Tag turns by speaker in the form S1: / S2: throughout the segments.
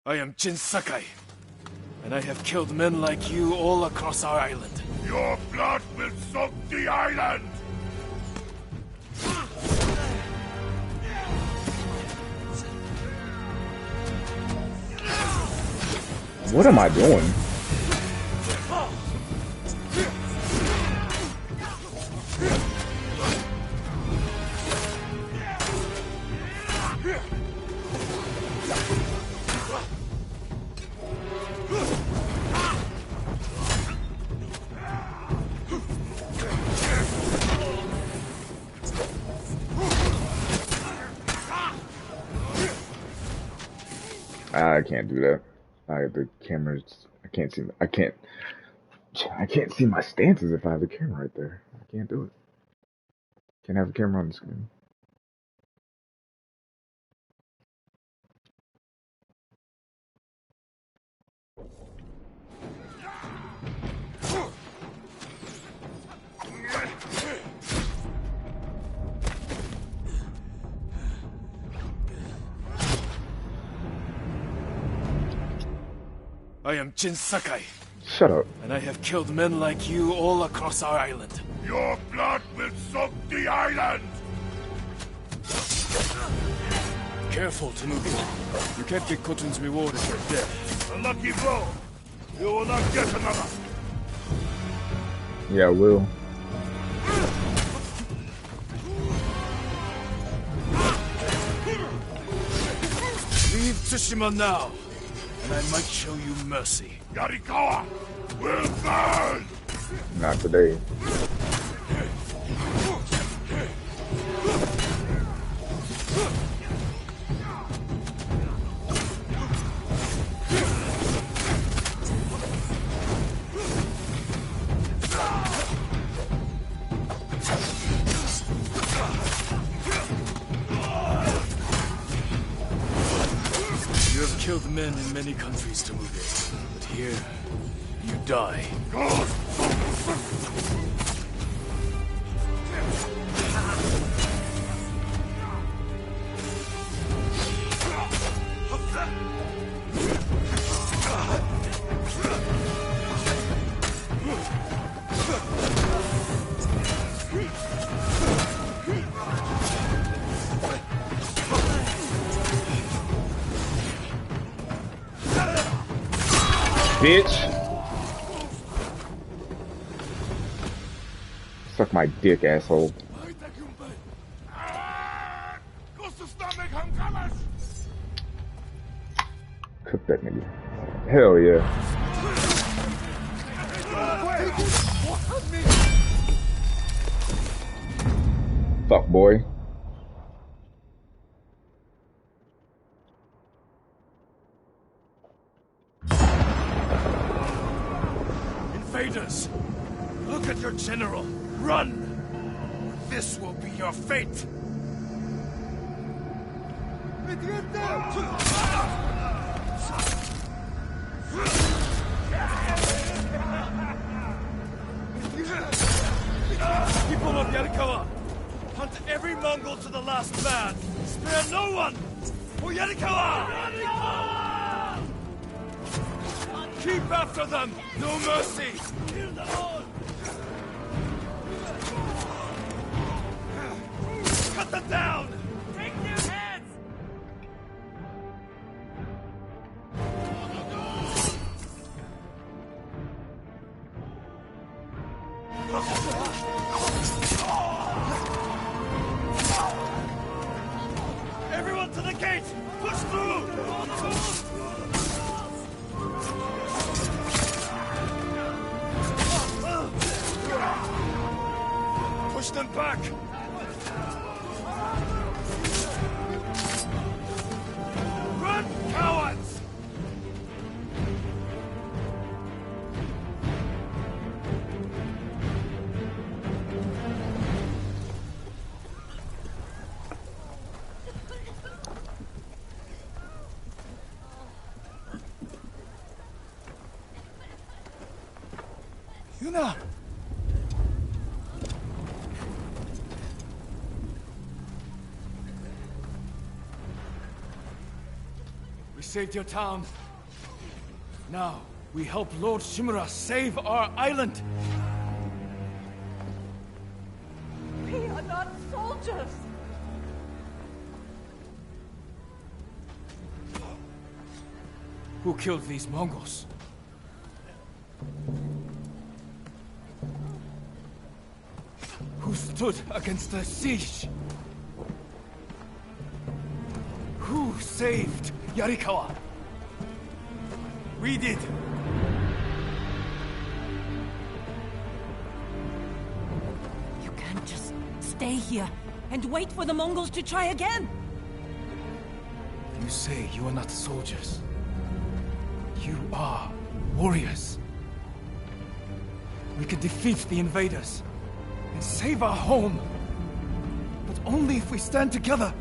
S1: I am Jin Sakai, and I have killed men like you all across our island.
S2: Your blood will soak the island!
S3: What am I doing? I can't do that. The camera's. I can't see. I can't see my stances if I have the camera right there. I can't do it. Can't have a camera on the screen.
S1: I am Jin Sakai.
S3: Shut up.
S1: And I have killed men like you all across our island.
S2: Your blood will soak the island!
S1: Careful, Tsunami. You can't get Kotun's reward if you're dead.
S2: A lucky blow! You will not get another!
S3: Yeah, I will.
S1: Leave Tsushima now, and I might show you mercy.
S2: Yarikawa will burn!
S3: Not today.
S1: You have killed men in many countries, Tsunami, but here, you die.
S3: Bitch. Suck my dick, asshole. Cook that nigga. Hell yeah. Fuck boy.
S1: Invaders! Look at your general! Run! This will be your fate! People of Yarikawa! Hunt every Mongol to the last man! Spare no one! For Yarikawa! Keep after them! No mercy! Kill them all! Cut them down! Take their heads! Everyone to the gate! Push through! Push them back! Run, cowards! Yuna! saved your town. Now, we help Lord Shimura save our island.
S4: We are not soldiers.
S1: Who killed these Mongols? Who stood against the siege? Who saved Yarikawa? We did.
S4: You can't just stay here and wait for the Mongols to try again.
S1: You say you are not soldiers. You are warriors. We can defeat the invaders and save our home. But only if we stand together.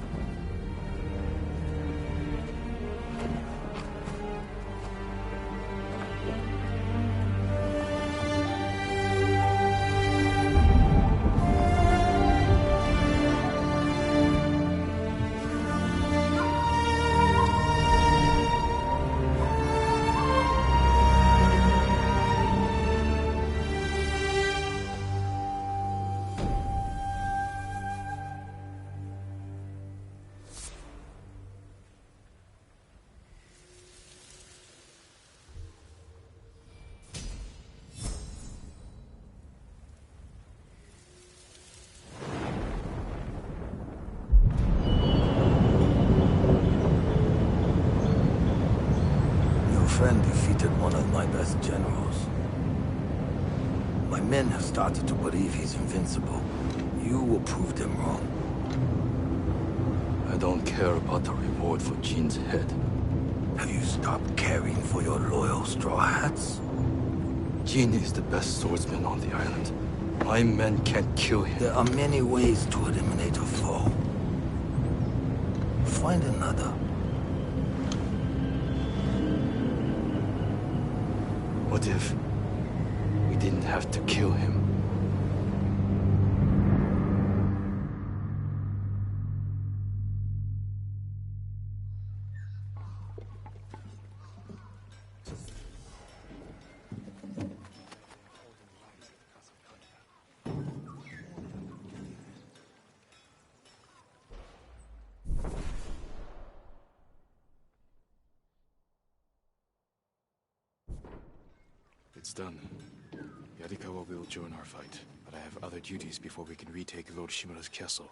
S5: Friend defeated one of my best generals. My men have started to believe he's invincible. You will prove them wrong.
S6: I don't care about the reward for Jin's head.
S5: Have you stopped caring for your loyal Straw Hats?
S6: Jin is the best swordsman on the island. My men can't kill him.
S5: There are many ways to eliminate a foe. Find another.
S6: What if we didn't have to kill him?
S7: It's done. Yarikawa will join our fight, but I have other duties before we can retake Lord Shimura's castle.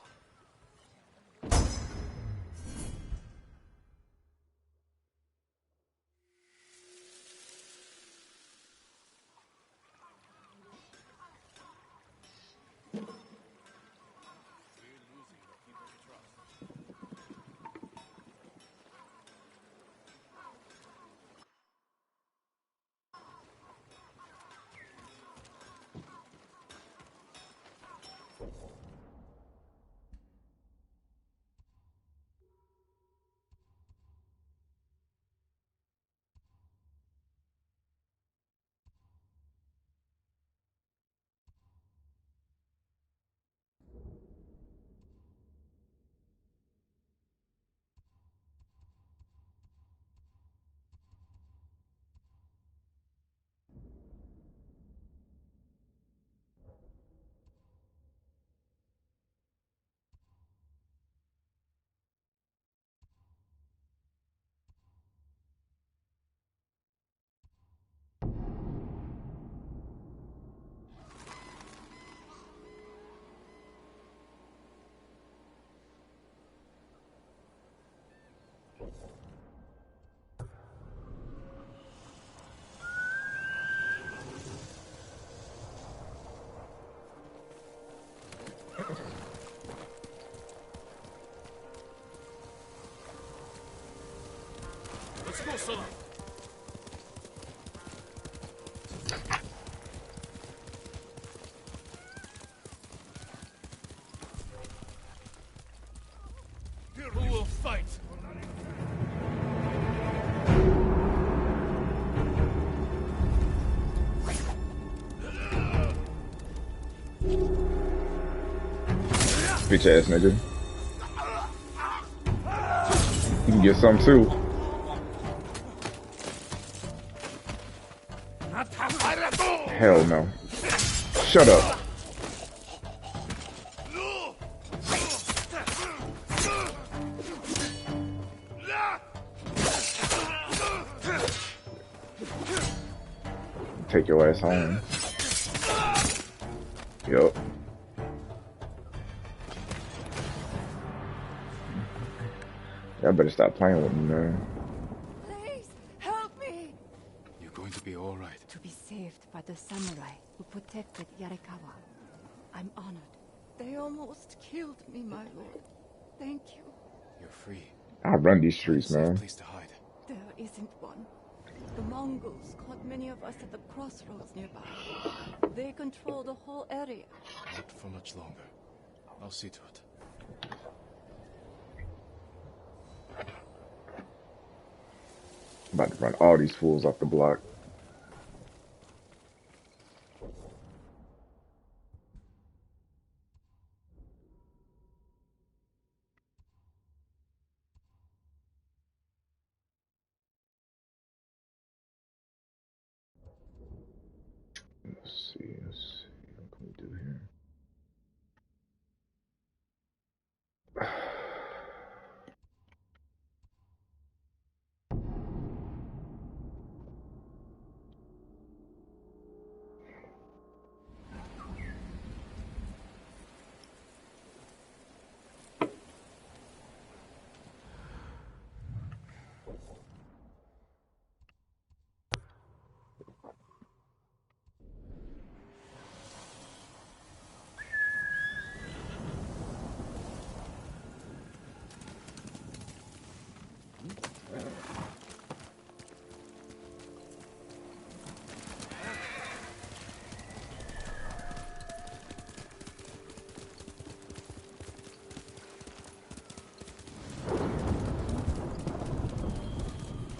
S1: Let's go, Sona. Who will fight?
S3: Bitch ass nigga. You can get some too. Hell no. Shut up. Take your ass home. Yup. Y'all better stop playing with me, man.
S4: Please, help me!
S7: You're going to be all right.
S4: To be saved by the samurai who protected Yarikawa. I'm honored. They almost killed me, my lord. Thank you.
S7: You're free.
S3: I run these streets,
S7: Safe
S3: man.
S7: place to hide.
S4: There isn't one. The Mongols caught many of us at the crossroads nearby. They control the whole area.
S7: Not for much longer. I'll see to it.
S3: I'm about to run all these fools off the block. Let's see. What can we do here?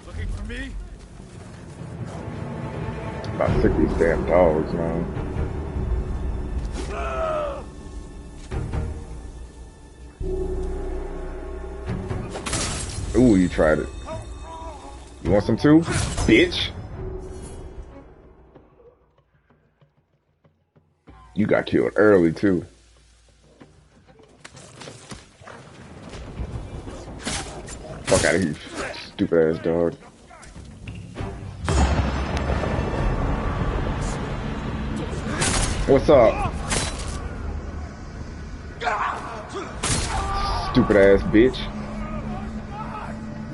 S1: Looking for me?
S3: I'm about sick of these damn dogs, man. Ooh, you tried it. You want some too? Bitch! You got killed early too. Fuck out of here, stupid ass dog. What's up? Stupid ass bitch.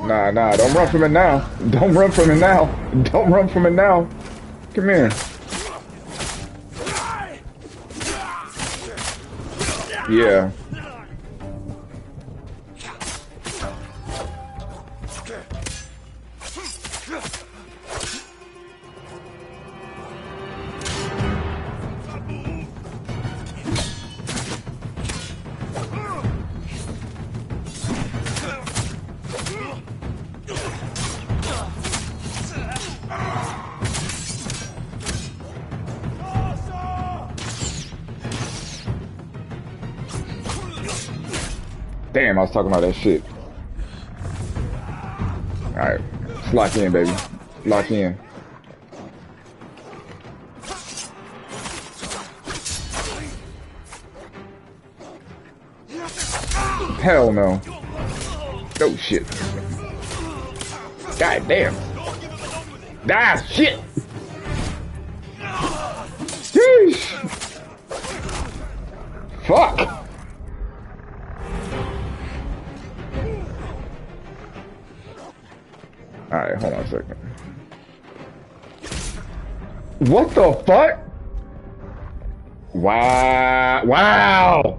S3: Nah, don't run from it now. Don't run from it now. Don't run from it now. Come here. Yeah. Damn, I was talking about that shit. Alright, let's lock in, baby. Lock in. Hell no. Oh shit. God damn. Ah, shit. Sheesh. Fuck. Alright, hold on a second. What the fuck? Wow. Wow.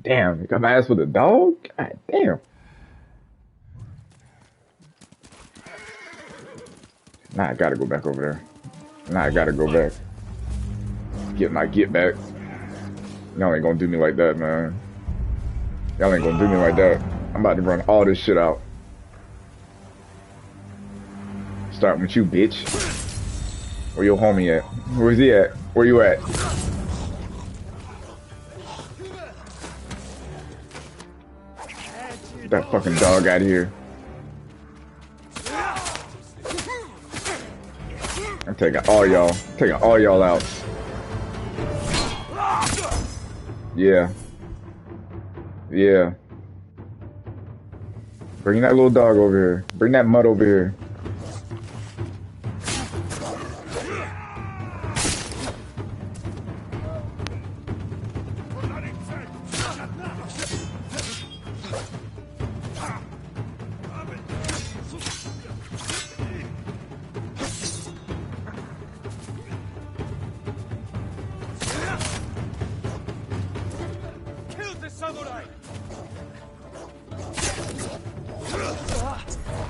S3: Damn, you got my ass with a dog? God damn. Nah, I gotta go back over there. Nah, I gotta go back. Get my get back. Y'all ain't gonna do me like that, man. Y'all ain't gonna do me like that. I'm about to run all this shit out. Starting with you, bitch. Where your homie at? Where's he at? Where you at? Get that fucking dog out of here. taking all y'all. Taking all y'all out. Yeah. Yeah. Bring that little dog over here. Bring that mutt over here.
S1: Kill the samurai!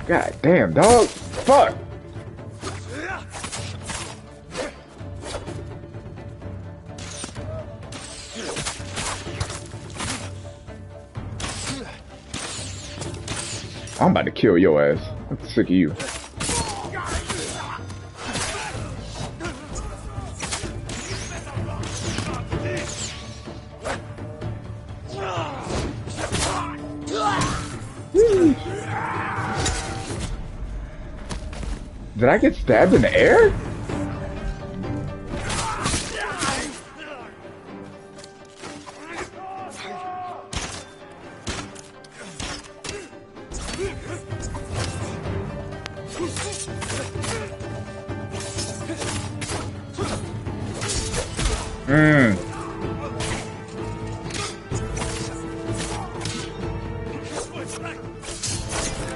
S3: God damn, dog. Fuck. I'm about to kill your ass. I'm sick of you. Did I get stabbed in the air?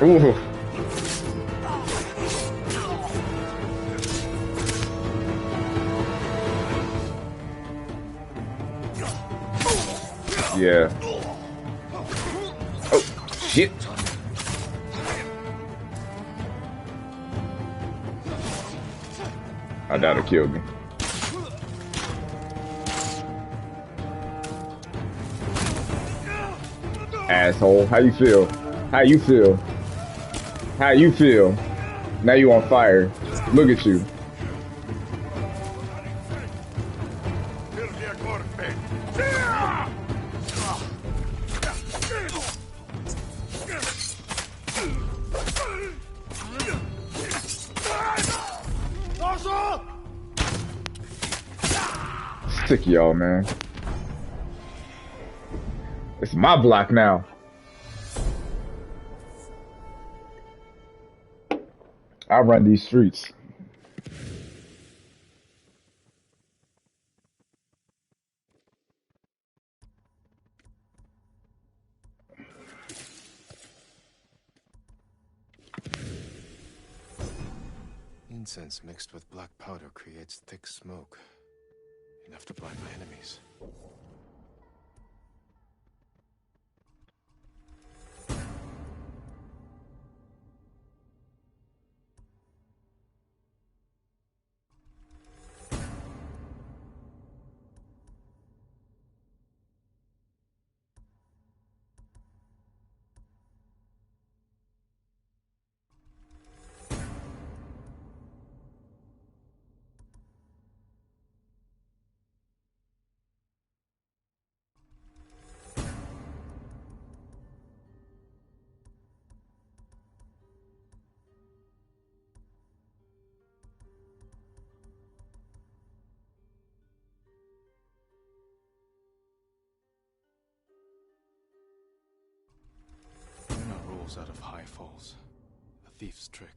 S3: Ooh. Yeah. Oh, shit. I doubt it killed me. Asshole. How you feel? How you feel? How you feel? Now you on fire. Look at you. Sick of y'all, man. It's my block now. I run these streets.
S7: Incense mixed with black powder creates thick smoke. Enough to blind my enemies. Luna rolls out of high falls. A thief's trick.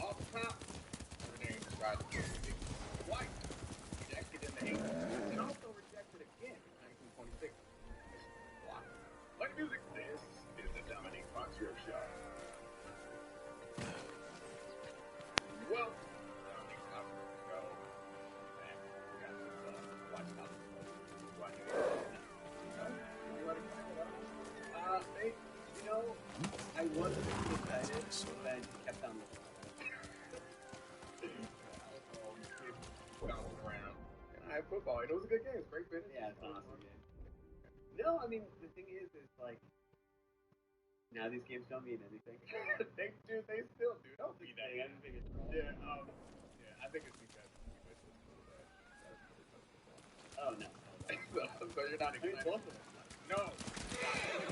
S8: Off top, Renee tried to get it twice. Rejected in the 80s, and also rejected again in 1926. Blocked. Like music, this is the Dominique Montreal Show. Well, Dominique Montreal Show. Man, we got some watch out. Watch it.
S9: I wasn't excited, but I just kept on looking.
S8: Bouncing around. And I had football. It was a good game. It was great finish.
S9: Yeah, it's an awesome game. No, I mean, the thing is like, now these games don't mean anything.
S8: they still do. Don't do that.
S9: I don't think it's wrong.
S8: Yeah, I think it's because we went to school that
S9: Oh, no.
S8: so you're not
S9: I mean,
S8: excited.
S9: both of us.
S8: No.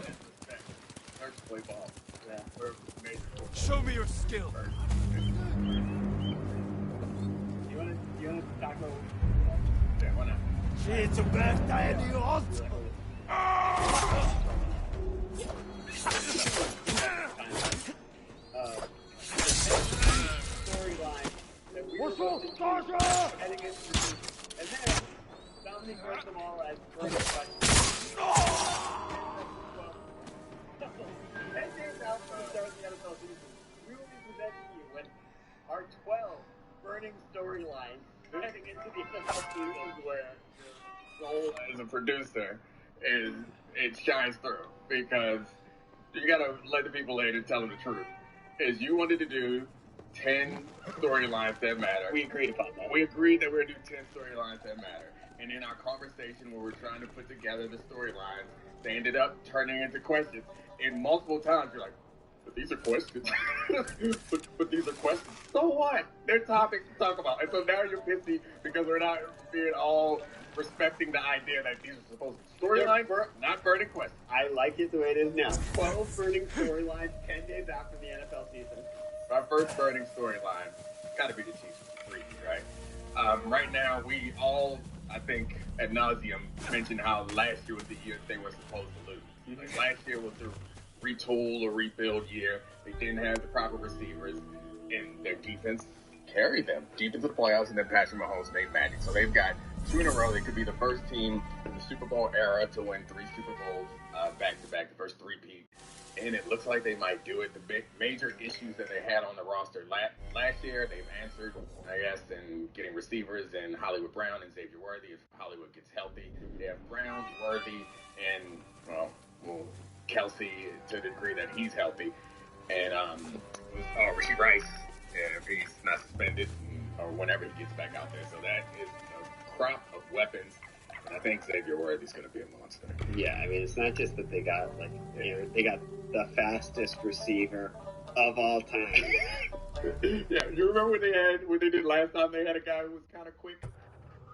S8: Disrespect. First play ball.
S9: Yeah.
S8: We're major.
S1: Show me your skill.
S9: You wanna talk about
S8: Yeah, why not?
S1: It's a bad day in the alt.
S9: storyline that we were supposed to do heading into the season. And then Dominic wrote them all as further questions. 10 days out from the start of the NFL season, we will be presenting you with our 12 burning storylines heading into the NFL season.
S8: This is where your role as a producer is it shines through because you gotta let the people later tell them the truth. Is you wanted to do 10 storylines that matter.
S9: We agreed upon that.
S8: We agreed that we were gonna do 10 storylines that matter. And in our conversation where we're trying to put together the storylines, they ended up turning into questions. And multiple times you're like, but these are questions. but these are questions. So what? They're topics to talk about. And so now you're pissy because we're not being all respecting the idea that these are supposed to be storylines, not burning questions.
S9: I like it the way it is now. 12 burning storylines 10 days after the NFL season.
S8: Our first burning storyline, gotta be the Chiefs 3, right? Right now, we all, I think, ad nauseum mentioned how last year was the year they were supposed to lose. Like, last year was the retool or rebuild year. They didn't have the proper receivers, and their defense carried them deep into the playoffs, and then Patrick Mahomes made magic. So they've got 2 in a row. They could be the first team in the Super Bowl era to win 3 Super Bowls back-to-back, the first three-peat. And it looks like they might do it. The big major issues that they had on the roster last year, they've answered, I guess, in getting receivers and Hollywood Brown and Xavier Worthy if Hollywood gets healthy. They have Brown, Worthy, and, well Kelsey to the degree that he's healthy. And Rasheed Rice, if he's not suspended or whenever he gets back out there. So that is a crop of weapons. And I think Xavier Worthy's going to be a monster.
S9: Yeah, I mean, it's not just that they got, they got the fastest receiver of all time.
S8: Yeah, you remember what they did last time? They had a guy who was kind of quick.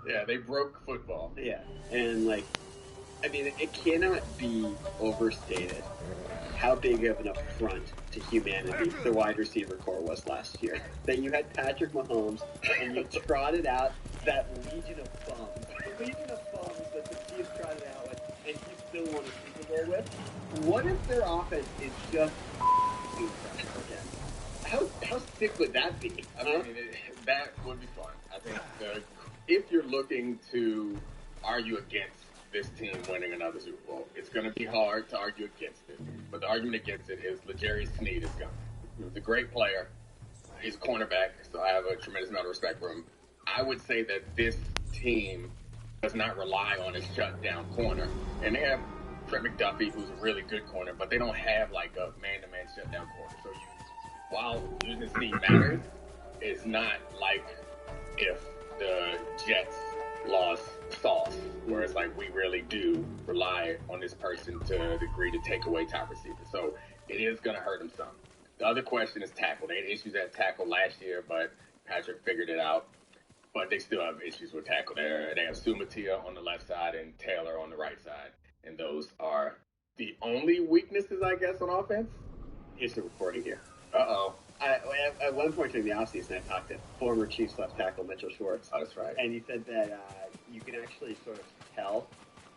S8: Yeah, they broke football.
S9: Yeah, and I mean, it cannot be overstated how big of an affront to humanity the wide receiver core was last year. That you had Patrick Mahomes and you trotted out that legion of bums. The legion of bums that the Chiefs trotted out with and you still won a Super Bowl with. What if their offense is just again? How sick would that be?
S8: I mean, that would be fun. I think if you're looking to argue against this team winning another Super Bowl, it's going to be hard to argue against it. But the argument against it is L'Jarius Sneed is gone. He's a great player. He's a cornerback, so I have a tremendous amount of respect for him. I would say that this team does not rely on a shutdown corner. And they have Trent McDuffie, who's a really good corner, but they don't have like a man-to-man shutdown corner. So while using Sneed matters, it's not like if the Jets lost Sauce, where it's like we really do rely on this person to a degree to take away top receivers. So it is going to hurt them some. The other question is tackle. They had issues at tackle last year, but Patrick figured it out. But they still have issues with tackle there. They have Sumatia on the left side and Taylor on the right side. And those are the only weaknesses, I guess, on offense.
S9: Here's the recording here.
S8: Uh-oh.
S9: At one point during the offseason, I talked to former Chiefs left tackle Mitchell Schwartz.
S8: Oh, that's right.
S9: And he said that you can actually sort of tell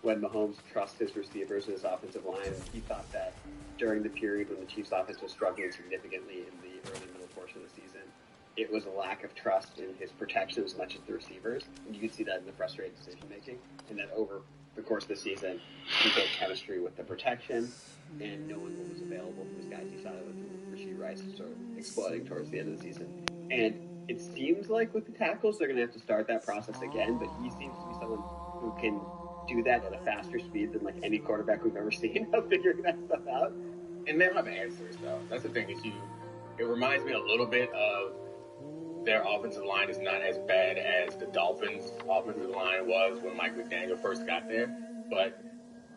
S9: when Mahomes trusts his receivers and his offensive line. And he thought that during the period when the Chiefs offense was struggling significantly in the early middle portion of the season, it was a lack of trust in his protection as much as the receivers. And you could see that in the frustrated decision making. And that over the course of the season, he built chemistry with the protection, and knowing what was available from his guys, he saw it with Rashid Rice sort of exploding towards the end of the season. And it seems like with the tackles, they're going to have to start that process again, but he seems to be someone who can do that at a faster speed than like any quarterback we've ever seen of figuring that stuff out.
S8: And they'll have answers, though. That's the thing. It reminds me a little bit of their offensive line is not as bad as the Dolphins' offensive line was when Mike McDaniel first got there, but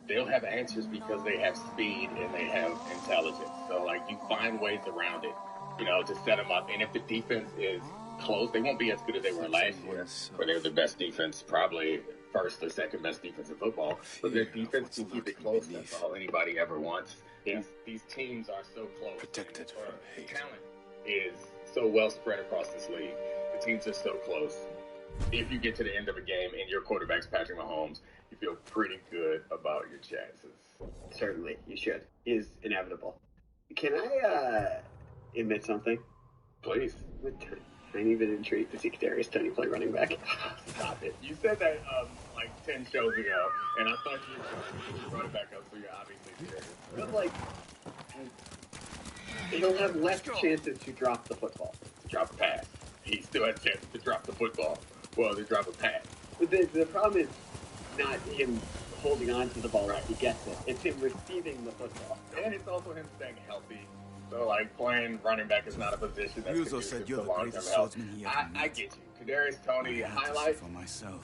S8: they'll have answers because they have speed and they have intelligence. So, like, you find ways around it, to set them up. And if the defense is close, they won't be as good as they were last year, where they were the best defense, probably first or second best defense in football. But their defense can keep it close. That's all anybody ever wants. These teams are so close.
S7: Protected from
S8: The
S7: hate.
S8: talent is so well spread across this league. The teams are so close. If you get to the end of a game and your quarterback's Patrick Mahomes, you feel pretty good about your chances.
S9: Certainly, you should. It is inevitable. Can I admit something?
S8: Please.
S9: I'm a tiny bit intrigued to see Kadarius Toney play running back.
S8: Stop it. You said that like 10 shows ago, and I thought you were trying to run it back up, so you're obviously serious.
S9: But like, he'll have less chances to drop the football.
S8: To drop a pass. He still has chances to drop the football. Well, to drop a pass.
S9: But the problem is not him holding on to the ball as he gets it. It's him receiving the football.
S8: And it's also him staying healthy. So, like, playing running back is not a position that's conducive to long-term health. I get you. Kadarius Toney highlights,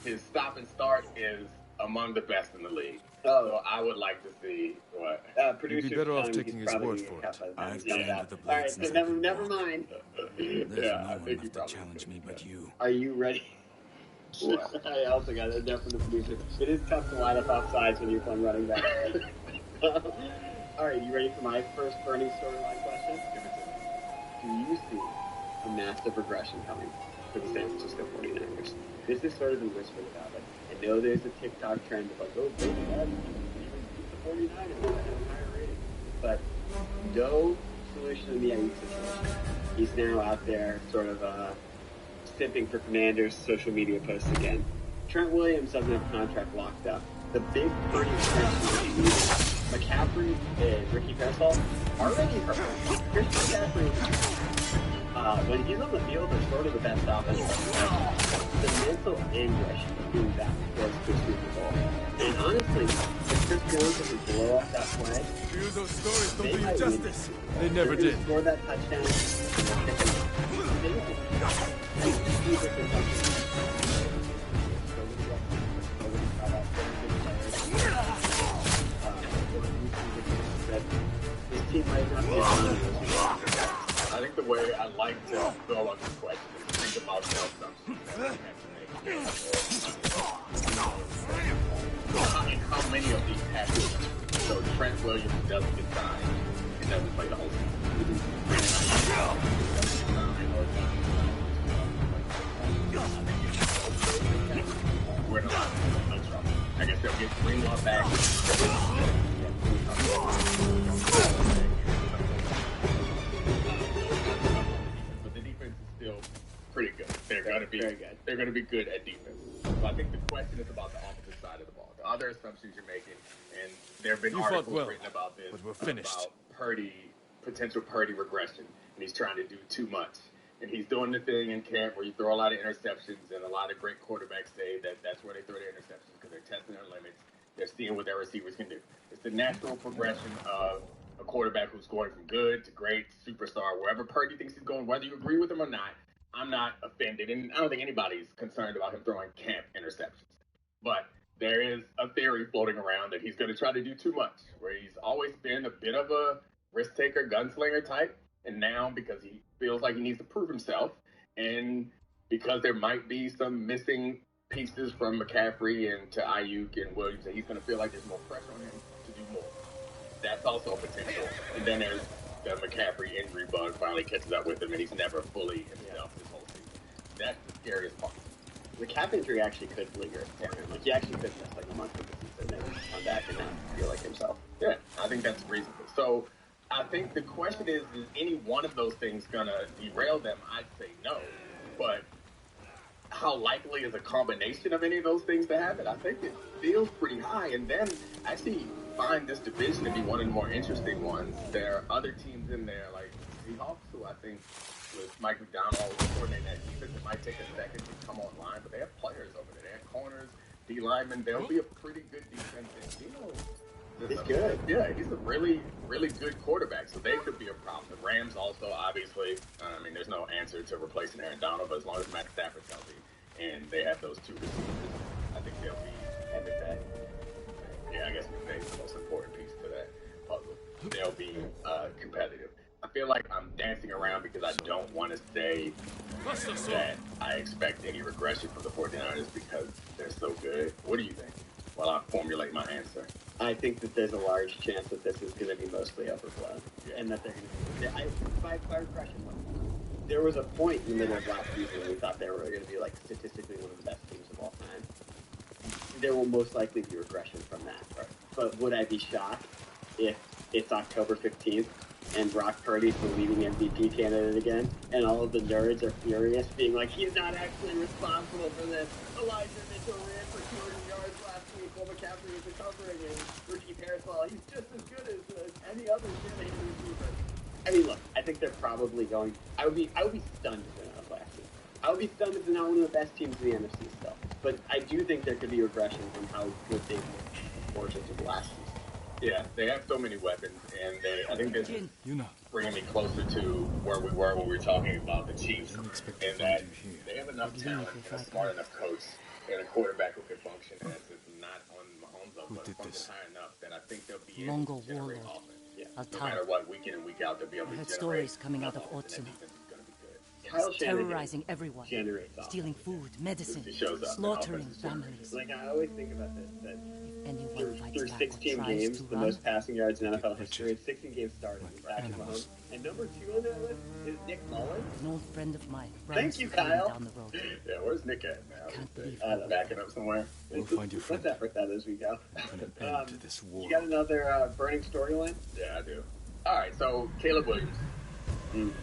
S8: his stop and start is among the best in the league. So I would like to see what...
S7: You'd be better off taking his word for it.
S9: I've the Alright, so never mind.
S8: I think you probably
S5: challenge me but you.
S9: Are you ready? I also got a deaf from the producer. It is tough to line up offsides when you're playing running back. Alright, you ready for my first burning storyline question? Do you see a massive regression coming for the San Francisco 49ers? This is sort of been whispered about it. I know there's a TikTok trend of like, oh, Billy Madden even beat the 49ers at a higher rating. But no solution in the Ayuk situation. He's now out there sort of simping for Commanders' social media posts again. Trent Williams doesn't have a contract locked up. The big pretty extension is McCaffrey and Ricky Pearsall already hurt. Christian McCaffrey, when he's on the field, is sort of the best offense. The mental anguish of doing that was the Super Bowl. And honestly, if Chris Jones doesn't blow up that play,
S7: Those stories don't do
S9: might
S7: you justice. They never
S9: They're
S7: did.
S9: gonna score that touchdown.
S8: I think the way I like to go on this question is think about self-assumptions that we have to make. And how many of these happen? So Trent Williams doesn't get signed and doesn't play the whole season. We're in a lot of trouble. I guess they'll get Greenlaw back. But the defense is still pretty good. They're going to be very good. They're going to be good at defense. So I think the question is about the offensive side of the ball. The other assumptions you're making, and there have been articles written about this,
S7: but we're finished.
S8: About potential Purdy regression, and he's trying to do too much. And he's doing the thing in camp where you throw a lot of interceptions, and a lot of great quarterbacks say that that's where they throw their interceptions because they're testing their limits. They're seeing what their receivers can do. It's the natural progression of a quarterback who's going from good to great, superstar, wherever Purdy thinks he's going, whether you agree with him or not. I'm not offended, and I don't think anybody's concerned about him throwing camp interceptions. But there is a theory floating around that he's going to try to do too much, where he's always been a bit of a risk-taker, gunslinger type, and now because he feels like he needs to prove himself, and because there might be some missing pieces from McCaffrey and to Ayuk and Williams, that he's going to feel like there's more pressure on him to do more. That's also a potential. And then there's the McCaffrey injury bug finally catches up with him, and he's never fully himself this whole season. That's the scariest part.
S9: The calf injury actually could linger for him. Like, he actually could miss like a month of the season and then come back and not feel like himself.
S8: Yeah, I think that's reasonable. So I think the question is any one of those things going to derail them? I'd say no. But how likely is a combination of any of those things to happen? I think it feels pretty high. And then I actually find this division to be one of the more interesting ones. There are other teams in there, like Seahawks, who I think with Mike McDonald coordinating that defense, it might take a second to come online, but they have players over there. They have corners, D linemen. They'll be a pretty good defense. And
S9: He's good.
S8: Yeah, he's a really, really good quarterback, so they could be a problem. The Rams also, obviously, I mean, there's no answer to replacing Aaron Donald, but as long as Matt Stafford's healthy and they have those two receivers, I think they'll be McVay. Yeah, I guess McVay's the most important piece to that puzzle. They'll be competitive. I feel like I'm dancing around because I don't want to say that I expect any regression from the 49ers because they're so good. What do you think? While I formulate my answer.
S9: I think that there's a large chance that this is going to be mostly overblown, and that they're going to be. My regression was there was a point in the middle of last season when we thought they were going to be like statistically one of the best teams of all time. There will most likely be regression from that. Right. But would I be shocked if it's October 15th and Brock Purdy's the leading MVP candidate again, and all of the nerds are furious, being like, he's not actually responsible for this. Elijah Mitchell ran for 200 yards last week while McCaffrey was recovering, and Ricky Parasol, he's just as good as any other Shanahan receiver. I mean, look, I think they're probably going. I would be stunned if they're not last season. I would be stunned if they're not one of the best teams in the NFC still. But I do think there could be regression from how good they were portions of last season.
S8: Yeah, they have so many weapons, and I think this is bringing me closer to where we were when we were talking about the Chiefs, and that they have enough talent and a smart enough coach and a quarterback who can function as if not on Mahomes level, but function high enough that I think they'll be able to generate offense. Yeah. No matter what, week in and week out, they'll be able to generate
S10: stories coming out of Otsu.
S9: Kyle
S10: terrorizing everyone,
S9: generates
S10: stealing food, medicine, slaughtering families.
S9: Like, I always think about this, that
S10: anyone
S9: through 16 games, the most passing yards in NFL history, 16 games started with Patrick Mahomes. And number 2 on that list is Nick Mullins.
S10: An old friend of mine.
S9: Thank you, Kyle.
S10: Down the road.
S8: Yeah, where's Nick at now? Backing up somewhere.
S7: We'll find your friend.
S9: Let's effort that as we go.
S7: Put an end to this war.
S9: You got another burning storyline?
S8: Yeah, I do. All right, so Caleb Williams,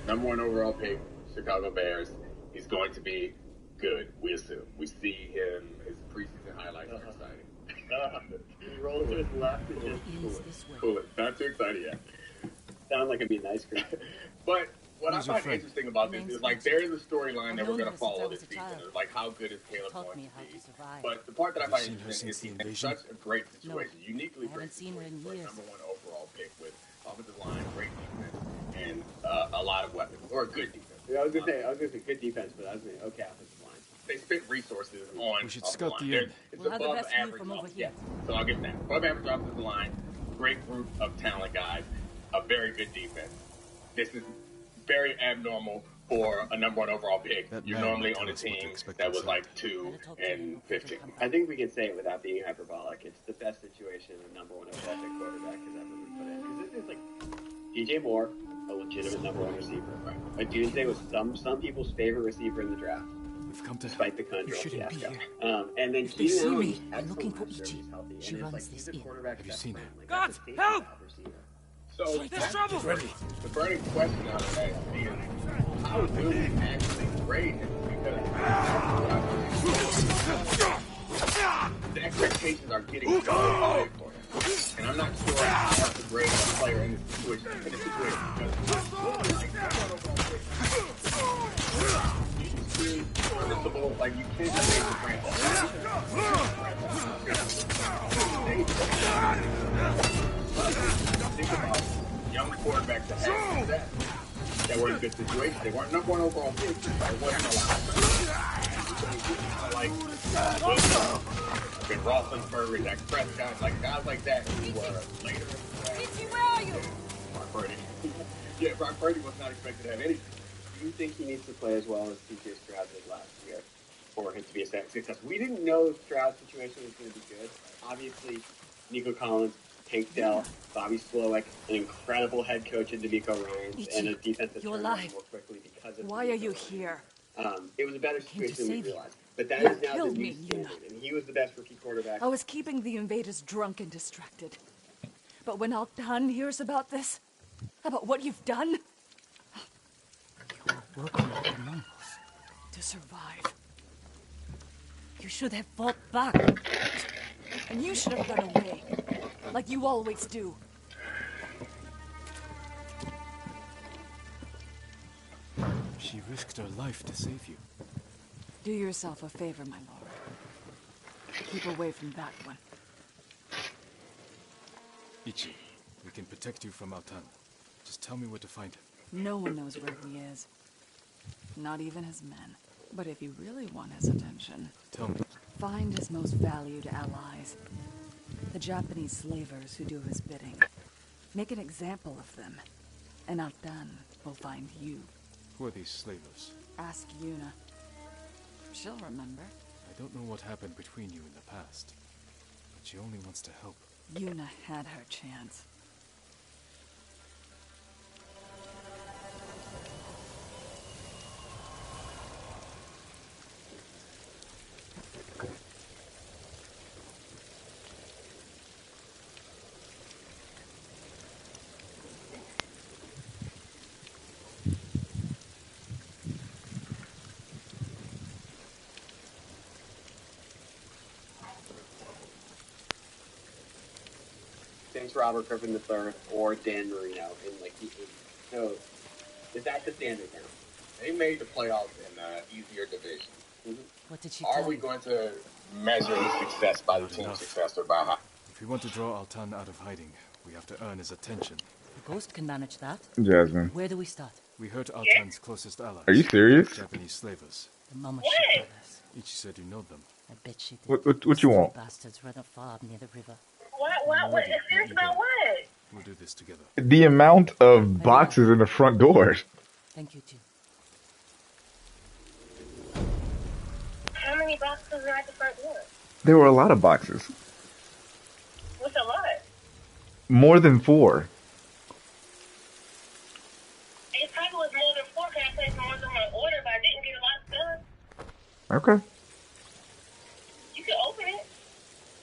S8: number 1 overall pick, Chicago Bears. He's going to be good, we assume. We see him, his preseason highlights are exciting.
S9: He rolled to his left and just
S8: cool it. Not too excited yet.
S9: Sound like it'd be nice for you.
S8: But what I find interesting about this is, like, there is a storyline that we're going to follow this season. Like, how good is Caleb going to be? But the part that I find interesting is he's in such a great situation, uniquely great situation for a number 1 overall pick with offensive line, great defense, and a lot of weapons, or a good defense.
S9: Yeah, I was gonna say good defense, but I was going to okay offensive line.
S8: They spent resources on.
S7: We should scout the end.
S8: It's above average. Yeah, so I'll give that. Above average offensive line, great group of talent guys, a very good defense. This is very abnormal for a number 1 overall pick. You're normally on a team that was like 2 and 15.
S9: I think we can say it without being hyperbolic. It's the best situation a number 1 overall pick quarterback has ever been put in. Because this is like DJ Moore, a legitimate number 1 receiver. Right. A Tuesday was some people's favorite receiver in the draft.
S7: We've come to
S9: despite the control fiasco. And then
S10: they see me, I'm looking for Ichi. She runs this in.
S7: Have you seen it?
S1: God, help!
S8: So
S1: there's trouble.
S8: The burning question out of that is how do we actually grade him? Because the expectations are getting so high for him. And I'm not sure how to grade a player in this situation. Serviceable, like you can't just make the franchise. Think about young quarterbacks that had success, that were in good situations. They weren't number 1 overall picks. There wasn't a lot. Like Roethlisberger, Dak Prescott, like guys like that who were later.
S4: Where are you?
S8: Brock Purdy. Yeah, Brock Purdy was not expected to have anything.
S9: Do you think he needs to play as well as C.J. Stroud did last year for him to be a success? We didn't know Stroud's situation was going to be good. Obviously, Nico Collins Tank Dell, Bobby Slowick, an incredible head coach in D'Amico Ryans, and a defensive
S4: you're
S9: turnaround
S4: alive.
S9: more quickly because of
S4: Why are you here?
S9: It was a better situation than we realized. But that
S4: You
S9: is now the
S4: killed
S9: new
S4: me,
S9: standard,
S4: Yuna.
S9: and he was the best rookie quarterback.
S4: I was keeping the invaders drunk and distracted. But when Altan hears about this, about what you've done,
S10: You're working with the Mongols.
S4: to survive, you should have fought back. And you should have run away, like you always do.
S7: She risked her life to save you.
S4: Do yourself a favor, my lord. Keep away from that one.
S7: Ichi, we can protect you from Altan. Just tell me where to find him.
S4: No one knows where he is. Not even his men. But if you really want his attention,
S7: Tell me.
S4: find his most valued allies. The Japanese slavers who do his bidding. Make an example of them. And Altan will find you.
S7: Who are these slavers?
S4: Ask Yuna. She'll remember.
S7: I don't know what happened between you in the past, but she only wants to help.
S4: Yuna had her chance.
S9: Thanks, Robert Griffin III or Dan Marino in like the 80s. So, is that the standard now?
S8: They made the playoffs in an easier division.
S10: What did she
S8: Are
S10: tell
S8: we
S10: you?
S8: going to measure the success by the team's success or by how?
S7: If we want to draw Altan out of hiding, we have to earn his attention.
S10: The ghost can manage that.
S3: Jasmine.
S10: Where do we start?
S7: We hurt Altan's closest allies.
S3: Are you serious?
S7: Japanese slavers.
S10: The mama
S11: What?
S10: should tell us.
S7: Ichi said you know them.
S10: I bet she did.
S3: What you want?
S10: Bastards run a farm near the river.
S11: What? Serious about what?
S7: We'll do this together.
S3: The amount of boxes in the front door.
S10: Thank you, Jim.
S11: How many boxes are at the front door?
S3: There were a lot of boxes.
S11: What's a lot?
S3: More than 4.
S11: It probably was more than 4 because I placed more than my order, but I didn't get a lot done.
S3: Okay.
S11: You can open it.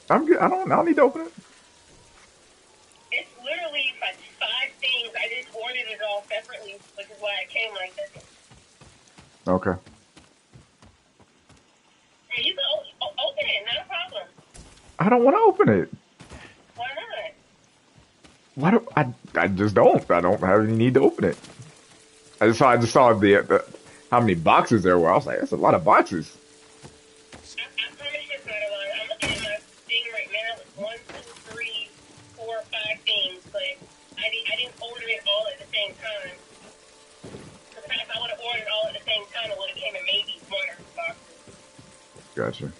S3: I'm good. I don't need to open it.
S11: It's literally like 5 things. I just ordered it all separately, which is why it came like this.
S3: Okay.
S11: And you can open it, not a problem.
S3: I don't want to open it.
S11: Why not?
S3: Why do I just don't. I don't have any need to open it. I just saw the how many boxes there were. I was like, that's a lot of boxes.
S11: I promise you it's not a lot. I'm looking at my thing right now. It's 1, 2, 3, 4, 5 things, but I didn't order it all at the same time. Because if I would have ordered all at the same time, it would have came in maybe 1 or 2 boxes.
S3: Gotcha.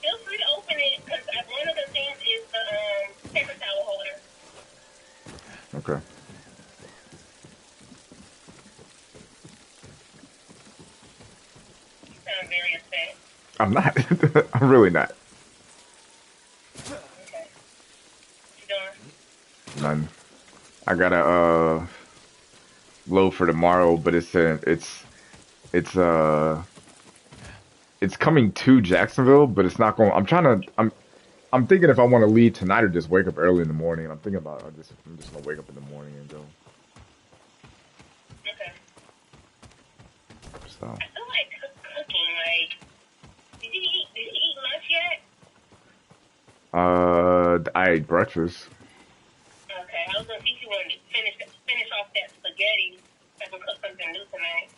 S11: Feel free to open it, because one of the things is the paper towel holder.
S3: Okay.
S11: You sound very upset.
S3: I'm not. I'm really not.
S11: Okay. What you doing?
S3: None. I gotta load for tomorrow, but it's coming to Jacksonville, but it's not going. I'm thinking if I want to leave tonight or just wake up early in the morning. I'm thinking about I'm just gonna wake up in the morning and go.
S11: Okay.
S3: So.
S11: I feel like cooking, like, did you eat lunch yet?
S3: I ate breakfast.
S11: Okay, I was gonna see if you wanted to finish off that spaghetti so I can cook something new tonight.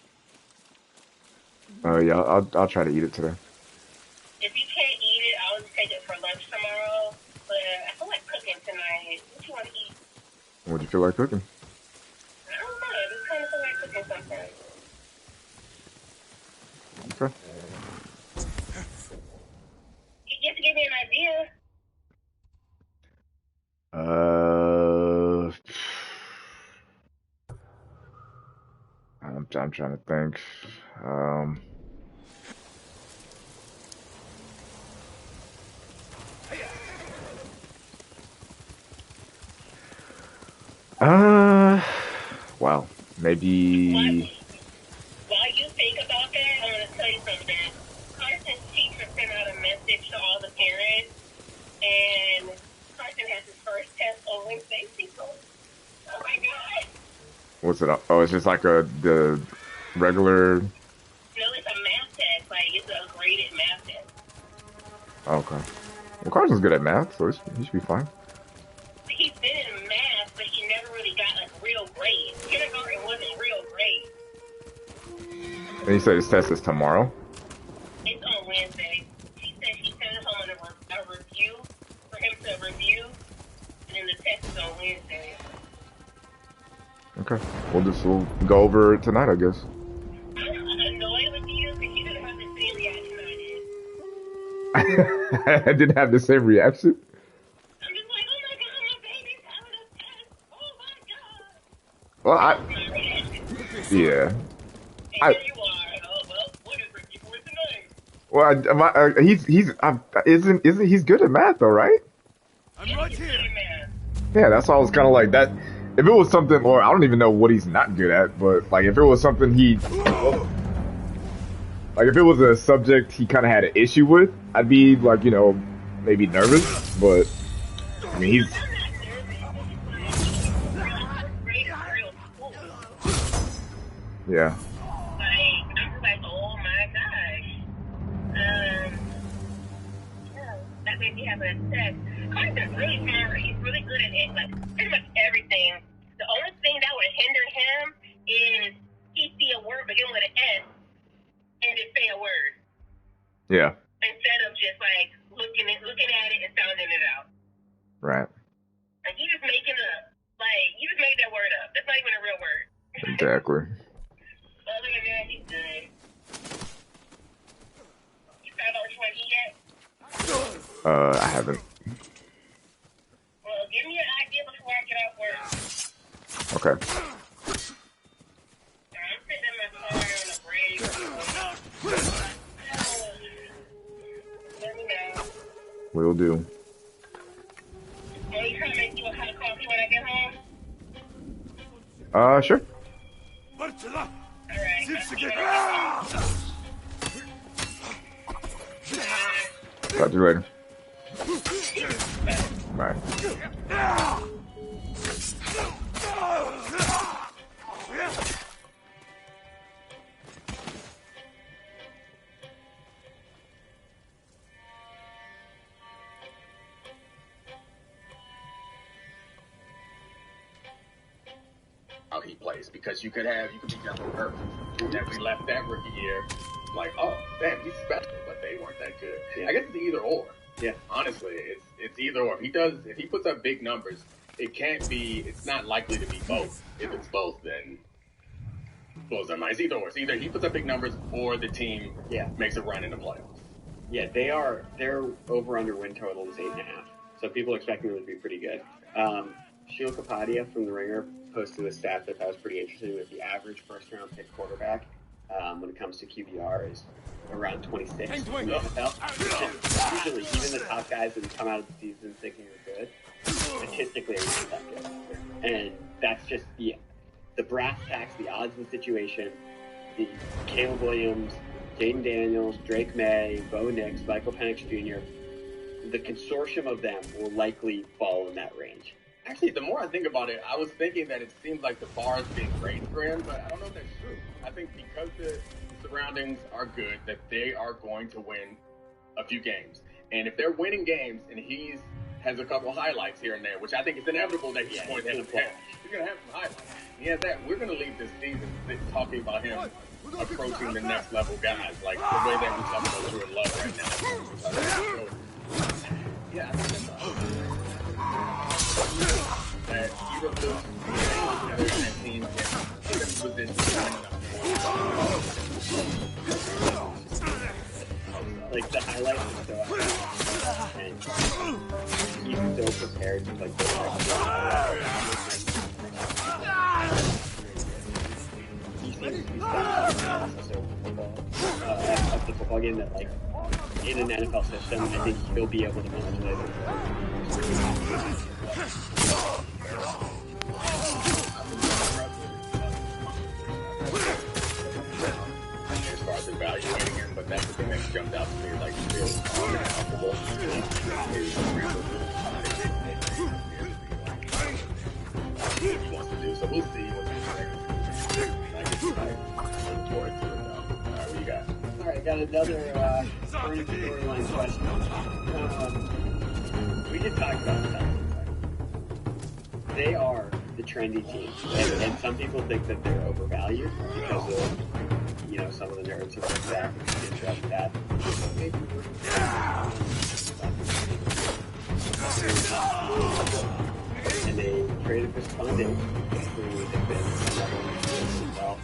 S3: Yeah, I'll try to eat it today.
S11: If you can't eat it, I'll just take it for lunch tomorrow. But I feel like cooking tonight. What you want to eat?
S3: What do you feel like cooking?
S11: I don't know. I just kind of feel like cooking something.
S3: Okay.
S11: You have to give me an idea.
S3: I'm trying to think. Well, maybe.
S11: While you think about that, I'm going to tell you something. Carson's teacher sent out a message to all the parents, and Carson has his first test on Wednesday. People, oh my god!
S3: What's it? Oh, it's just like the regular.
S11: No, it's a math test. Like it's a graded math test.
S3: Okay. Well, Carson's good at math, so he should be fine.
S11: He's been in math, but he never really got like real grades. Kindergarten wasn't real grades.
S3: And you said his test is tomorrow?
S11: It's on Wednesday. She said she sent it home a review for him to review, and then the test is on Wednesday.
S3: Okay. We'll go over it tonight, I guess.
S11: I'm annoyed with you because you didn't have the same reaction I did.
S3: I didn't have the same reaction.
S11: I'm just like, oh my god, my baby's having a test. Oh my god.
S3: Well, yeah.
S11: And here you are. Oh well, what is review for tonight?
S3: Well, he's good at math though, right?
S1: I'm right here.
S3: Yeah, that's why I was kind of like that. If it was something, or I don't even know what he's not good at, but like if it was something like if it was a subject he kind of had an issue with, I'd be like, maybe nervous. But I mean, he's. Yeah.
S11: I'm like, oh my gosh. That made me have a test. Carson's really smart. He's really good at it, like pretty much everything. The only thing that would hinder him is he see a word begin with an S and just say a word.
S3: Yeah.
S11: Instead of just like looking at it and sounding it out.
S3: Right.
S11: Like you just made that word up. That's not even a real word.
S3: Exactly.
S11: Other than that, he's good. You found out which one he yet?
S3: I haven't.
S11: Well, give me an idea before I get off work.
S3: Okay.
S11: I'm sitting in my car on a break. Let me know.
S3: Will do.
S11: Are you trying to make you a hot coffee when I get home?
S3: Sure.
S11: Alright.
S3: Talk to you later. Bye.
S8: How he plays, because you could be Justin Herbert, that we left that rookie year like, oh damn, he's special, but they weren't that good. Yeah. I guess it's either or. Yeah, honestly, it's either or. If he puts up big numbers, it's not likely to be both. If it's both, then blows their minds. It's either or. It's either he puts up big numbers or the team makes a run in the playoffs.
S9: Yeah, their over under win total is 8.5, so people expect them to be pretty good. Sheila Kapadia from The Ringer posted a stat that was pretty interesting, that the average first-round pick quarterback when it comes to QBR is around 26 in the NFL. Usually, even the top guys that come out of the season thinking they're good, statistically are not that good. And that's just the brass tacks, the odds of the situation. The Caleb Williams, Jaden Daniels, Drake May, Bo Nix, Michael Penix Jr., the consortium of them will likely fall in that range.
S8: Actually, the more I think about it, I was thinking that it seems like the bar is being raised for him, but I don't know if that's true. I think because the surroundings are good, that they are going to win a few games. And if they're winning games and he has a couple highlights here and there, which I think is inevitable that he's going to have. He's going to have some highlights. He has that. We're going to leave this season talking about him approaching the next level guys, like the way that we talk about Jordan Love right now. Yeah, I think that's all. That you look good, that team can put them in position.
S9: Like the highlights are so awesome, and he's so prepared to like go back. He seems to be so of the football game that like in an NFL system, I think he'll be able to manipulate it.
S8: wants to do. So we'll see what's looking forward to it, though. All right, what you got?
S9: All right, got another burning storyline question. We just talked about that. They are the trendy team, and some people think that they're overvalued because of, you know, some of the nerds and like that, interrupt that. Maybe and they traded for Sponding, who has been well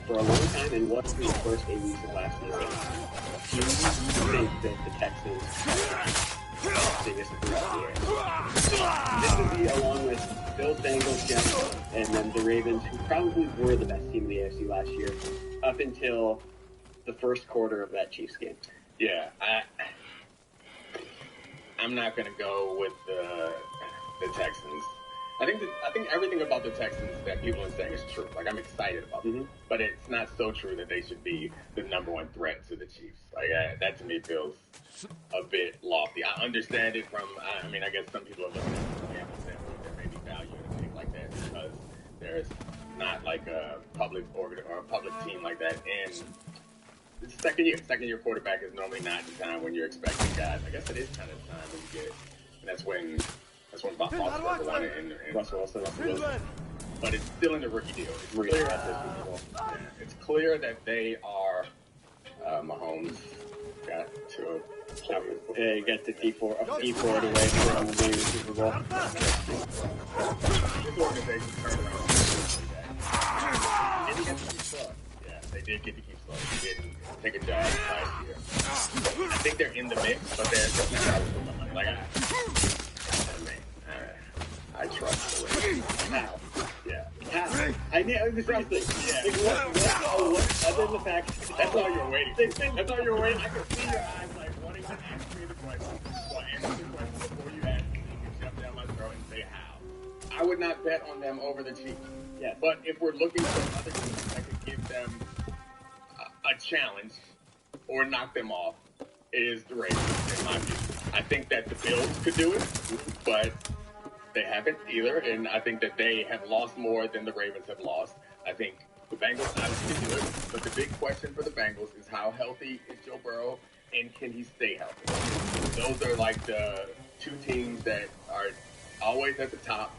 S9: for a long time and was through the first 8 weeks of last year. Do you think that the Texans biggest threat? This would be along with Bills, Bengals, Jets, and then the Ravens, who probably were the best team in the AFC last year, up until the first quarter of that Chiefs game.
S8: Yeah, I'm not going to go with the Texans. I think everything about the Texans that people are saying is true. Like, I'm excited about them, but it's not so true that they should be the number one threat to the Chiefs. Like, that to me feels a bit lofty. I understand it from, I mean, I guess some people are looking at it from the standpoint there may be value in a team like that because there's not like a public organ or a public team like that. And the second year quarterback is normally not the time when you're expecting guys. I guess it is kind of the time when you get it. And that's when Foster won it and Russell Wilson. But it's still in the rookie deal. It's clear that they are Mahomes got to
S9: get the D4 away from winning the Super Bowl.
S8: This organization turned around. And they got to keep slow. Yeah, they did get to keep slow. They didn't take a job last year. I think they're in the mix, but they're not like I trust the way.
S9: How?
S8: Yeah.
S9: How? I mean, seriously.
S8: Yeah.
S9: What, other than the fact
S8: that's all you're waiting. That's all you're waiting. I can see your eyes like wanting to ask me the question. So I answer the question before you ask me. You can jump down my throat and say how. I would not bet on them over the Chiefs.
S9: Yeah.
S8: But if we're looking for other teams that could give them a challenge or knock them off, it is the Ravens, in my view. I think that the Bills could do it, but they haven't either, and I think that they have lost more than the Ravens have lost. I think the Bengals obviously can do it, but the big question for the Bengals is how healthy is Joe Burrow, and can he stay healthy? Those are like the two teams that are always at the top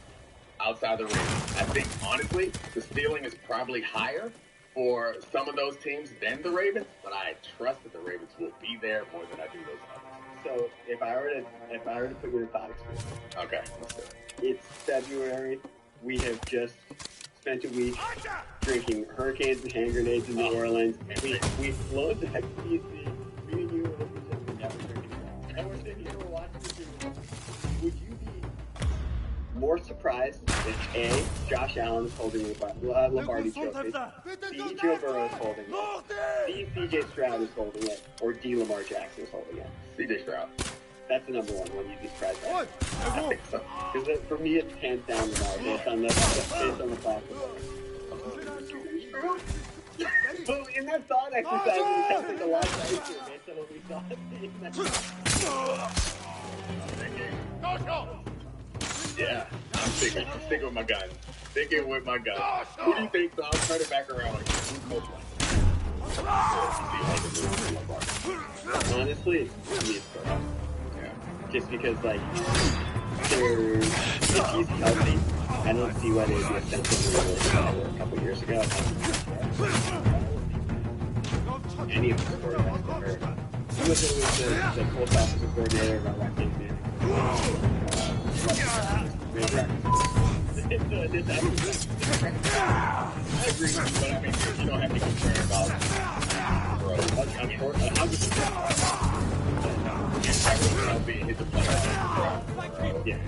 S8: outside the Ravens. I think, honestly, the ceiling is probably higher for some of those teams than the Ravens, but I trust that the Ravens will be there more than I do those others.
S9: So if I were to put you in a thought experiment.
S8: Okay, let's do it.
S9: It's February. We have just spent a week drinking hurricanes and hand grenades in New Orleans. We flown back to DC. Me and you were looking at the never drinking. And we're sitting here, we're watching the Super Bowl. Would you be more surprised if A, Josh Allen is holding the Lombardi Trophy, B, Joe Burrow is holding it, C, CJ Stroud is holding it, or D, Lamar Jackson is holding it?
S8: CJ Stroud.
S9: That's the number one you'd be surprised by. I think so. Because for me, it's hands down Lamar, based on the platform. So in that thought exercise, we kept like a lot of based on what we saw.
S8: Yeah, I'm sticking with my gun. Sticking with my gun. Who do you think? So I'll turn it back around. Who's most likely?
S9: Honestly, it's me, it's Burrow. Just because, like, if he's healthy, I don't see why they'd be offensively really a couple years ago. Any of the quarterbacks that hurt. He was always the post office coordinator of our team. I agree, but I mean, you don't have to concern about I'll be hit the play. Yeah.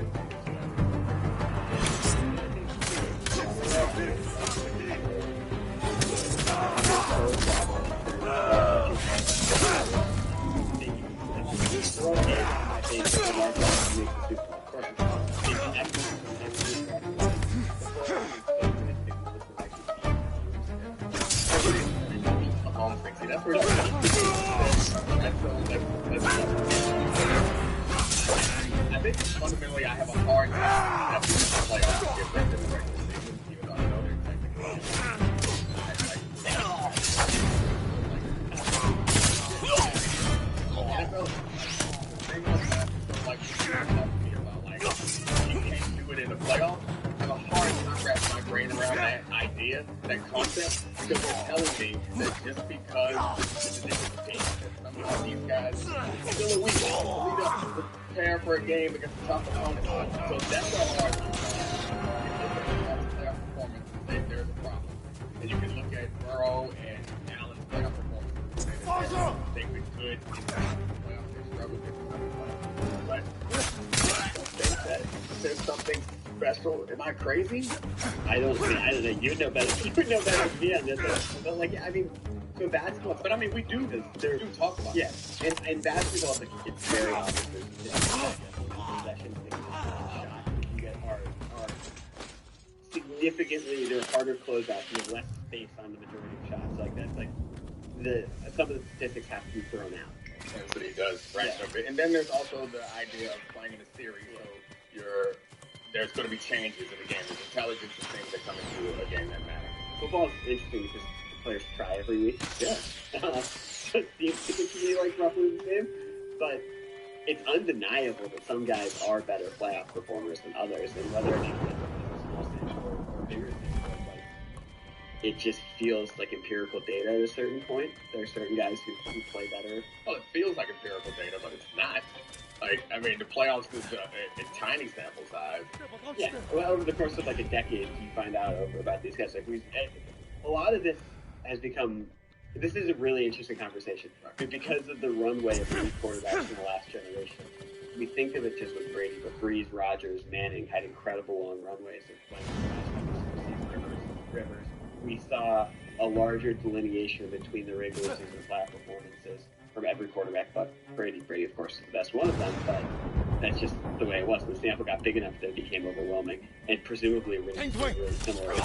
S9: That's
S8: wrap my brain around that idea, that concept, because they're telling me that just because it's a different team, that somehow these guys still a week to lead up to prepare for a game against a tough opponent. So that's how hard playoff performance, there's a problem. And you can look at Burrow and Allen's playoff performance. They've been good in the playoffs. They struggled in the playoffs. But I think that there's something special. Am I crazy?
S9: I don't know. You would know better. You would know better than me on this. But like, I mean, so basketball.
S8: But I mean, we do this. We do talk about
S9: it. Yeah. And basketball, like, it's very obvious. Possessions that shot you get are significantly, they're harder closeouts. You have less space on the majority of shots. Like that's like some of the statistics have to be thrown out.
S8: That's what he does, right? Yeah. And then there's also the idea of playing in a series. So there's going to be changes in the game. There's intelligence and things that come into a game that matter.
S9: Football is interesting because the players try every week.
S8: Yeah.
S9: It seems to be like roughly the same, but it's undeniable that some guys are better playoff performers than others, and whether it's small sample or bigger sample, like it just feels like empirical data at a certain point. There are certain guys who play better.
S8: Well, it feels like empirical data, but it's not. Like, I mean, the playoffs is a tiny sample size.
S9: Yeah, well, over the course of like a decade, you find out about these guys. Like, a lot of this has become. This is a really interesting conversation because of the runway of elite quarterbacks in the last generation. We think of it just with Brady, but Breeze, Rodgers, Manning had incredible long runways of playing Rivers. We saw a larger delineation between the regular season playoff performances from every quarterback, but Brady. Brady, of course, is the best one of them, but that's just the way it was. The sample got big enough that it became overwhelming, and presumably really similar.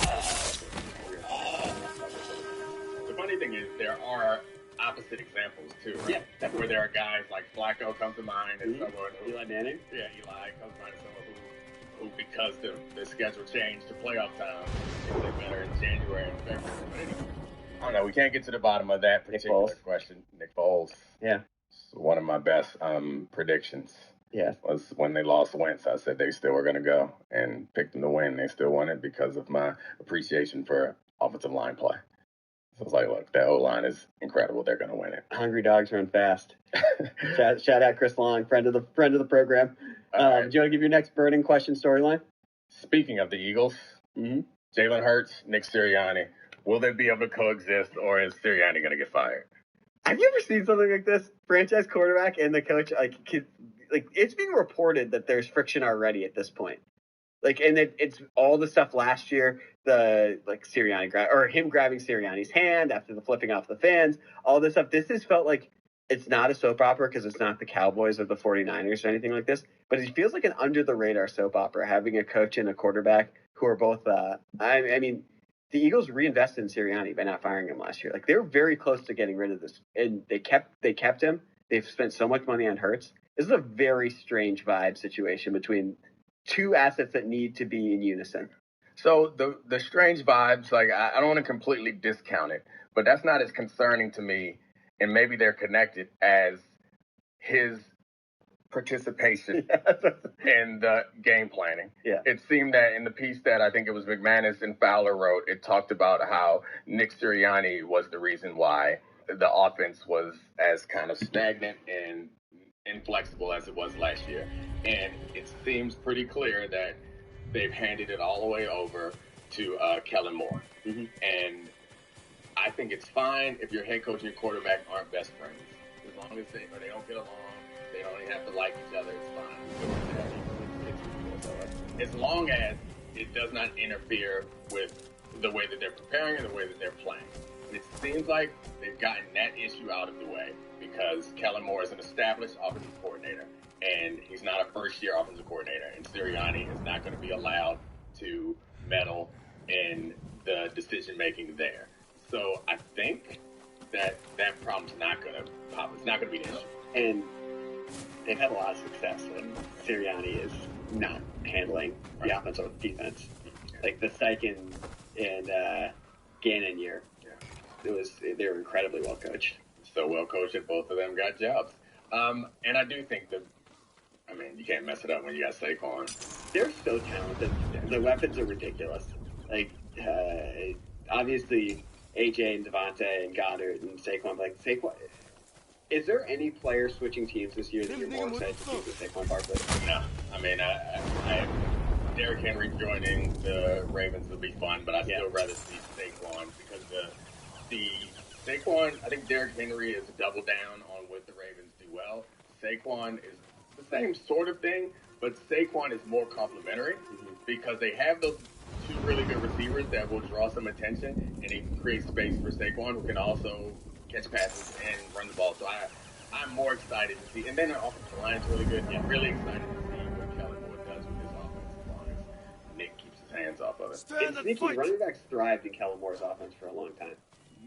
S8: The funny thing is, there are opposite examples too, right?
S9: Yeah,
S8: where there are guys like Flacco comes to mind, and someone who,
S9: Eli Manning.
S8: Yeah, Eli comes to mind as someone who because the schedule changed to playoff time, they play better in January and February. But anyway, I don't know. We can't get to the bottom of that particular question. Nick Foles.
S9: Yeah.
S8: One of my best predictions.
S9: Yeah.
S8: Was when they lost Wentz. I said they still were going to go and picked them to win. They still won it because of my appreciation for offensive line play. So I was like, look, that O-line is incredible. They're going to win it.
S9: Hungry dogs run fast. shout out Chris Long, friend of the program. Right. Do you want to give your next burning question storyline?
S8: Speaking of the Eagles, Jalen Hurts, Nick Sirianni, will they be able to coexist, or is Sirianni going to get fired?
S9: Have you ever seen something like this? Franchise quarterback and the coach, like it's being reported that there's friction already at this point. Like, and it's all the stuff last year, the Sirianni him grabbing Sirianni's hand after the flipping off the fans, all this stuff. This has felt like it's not a soap opera because it's not the Cowboys or the 49ers or anything like this, but it feels like an under the radar soap opera having a coach and a quarterback who are both, I mean, the Eagles reinvested in Sirianni by not firing him last year. Like, they were very close to getting rid of this, and they kept him. They've spent so much money on Hurts. This is a very strange vibe situation between two assets that need to be in unison.
S8: So the strange vibes, like, I don't want to completely discount it, but that's not as concerning to me, and maybe they're connected, as his participation in the game planning.
S9: Yeah.
S8: It seemed that in the piece that I think it was McManus and Fowler wrote, it talked about how Nick Sirianni was the reason why the offense was as kind of stagnant and inflexible as it was last year. And it seems pretty clear that they've handed it all the way over to Kellen Moore. And I think it's fine if your head coach and your quarterback aren't best friends. As long as they don't get along, they don't even have to like each other, it's fine. As long as it does not interfere with the way that they're preparing and the way that they're playing. And it seems like they've gotten that issue out of the way because Kellen Moore is an established offensive coordinator, and he's not a first-year offensive coordinator, and Sirianni is not going to be allowed to meddle in the decision-making there. So I think that problem's not going to pop. It's not going to be an issue.
S9: And they've had a lot of success when Sirianni is not handling the offense or defense. Like the Steichen and Gannon year, they were incredibly well coached.
S8: So well coached that both of them got jobs. And I do think you can't mess it up when you got Saquon.
S9: They're so talented. The weapons are ridiculous. Like, obviously, AJ and Devontae and Goddard and Saquon. Like, Saquon. Is there any player switching teams this year that you're more excited to see with Saquon Barkley?
S8: No. I mean, Derrick Henry joining the Ravens will be fun, but I'd still rather see Saquon because the Saquon, I think Derrick Henry is a double down on what the Ravens do well. Saquon is the same sort of thing, but Saquon is more complimentary because they have those two really good receivers that will draw some attention, and it creates space for Saquon, who can also catch passes and run the ball. So I'm more excited to see. And then the offensive line is really good. I'm really excited to see what Kellen Moore does with this offensive line. Nick keeps his hands off of it.
S9: It's sneaky. Running backs thrived in Kellen Moore's offense for a long time.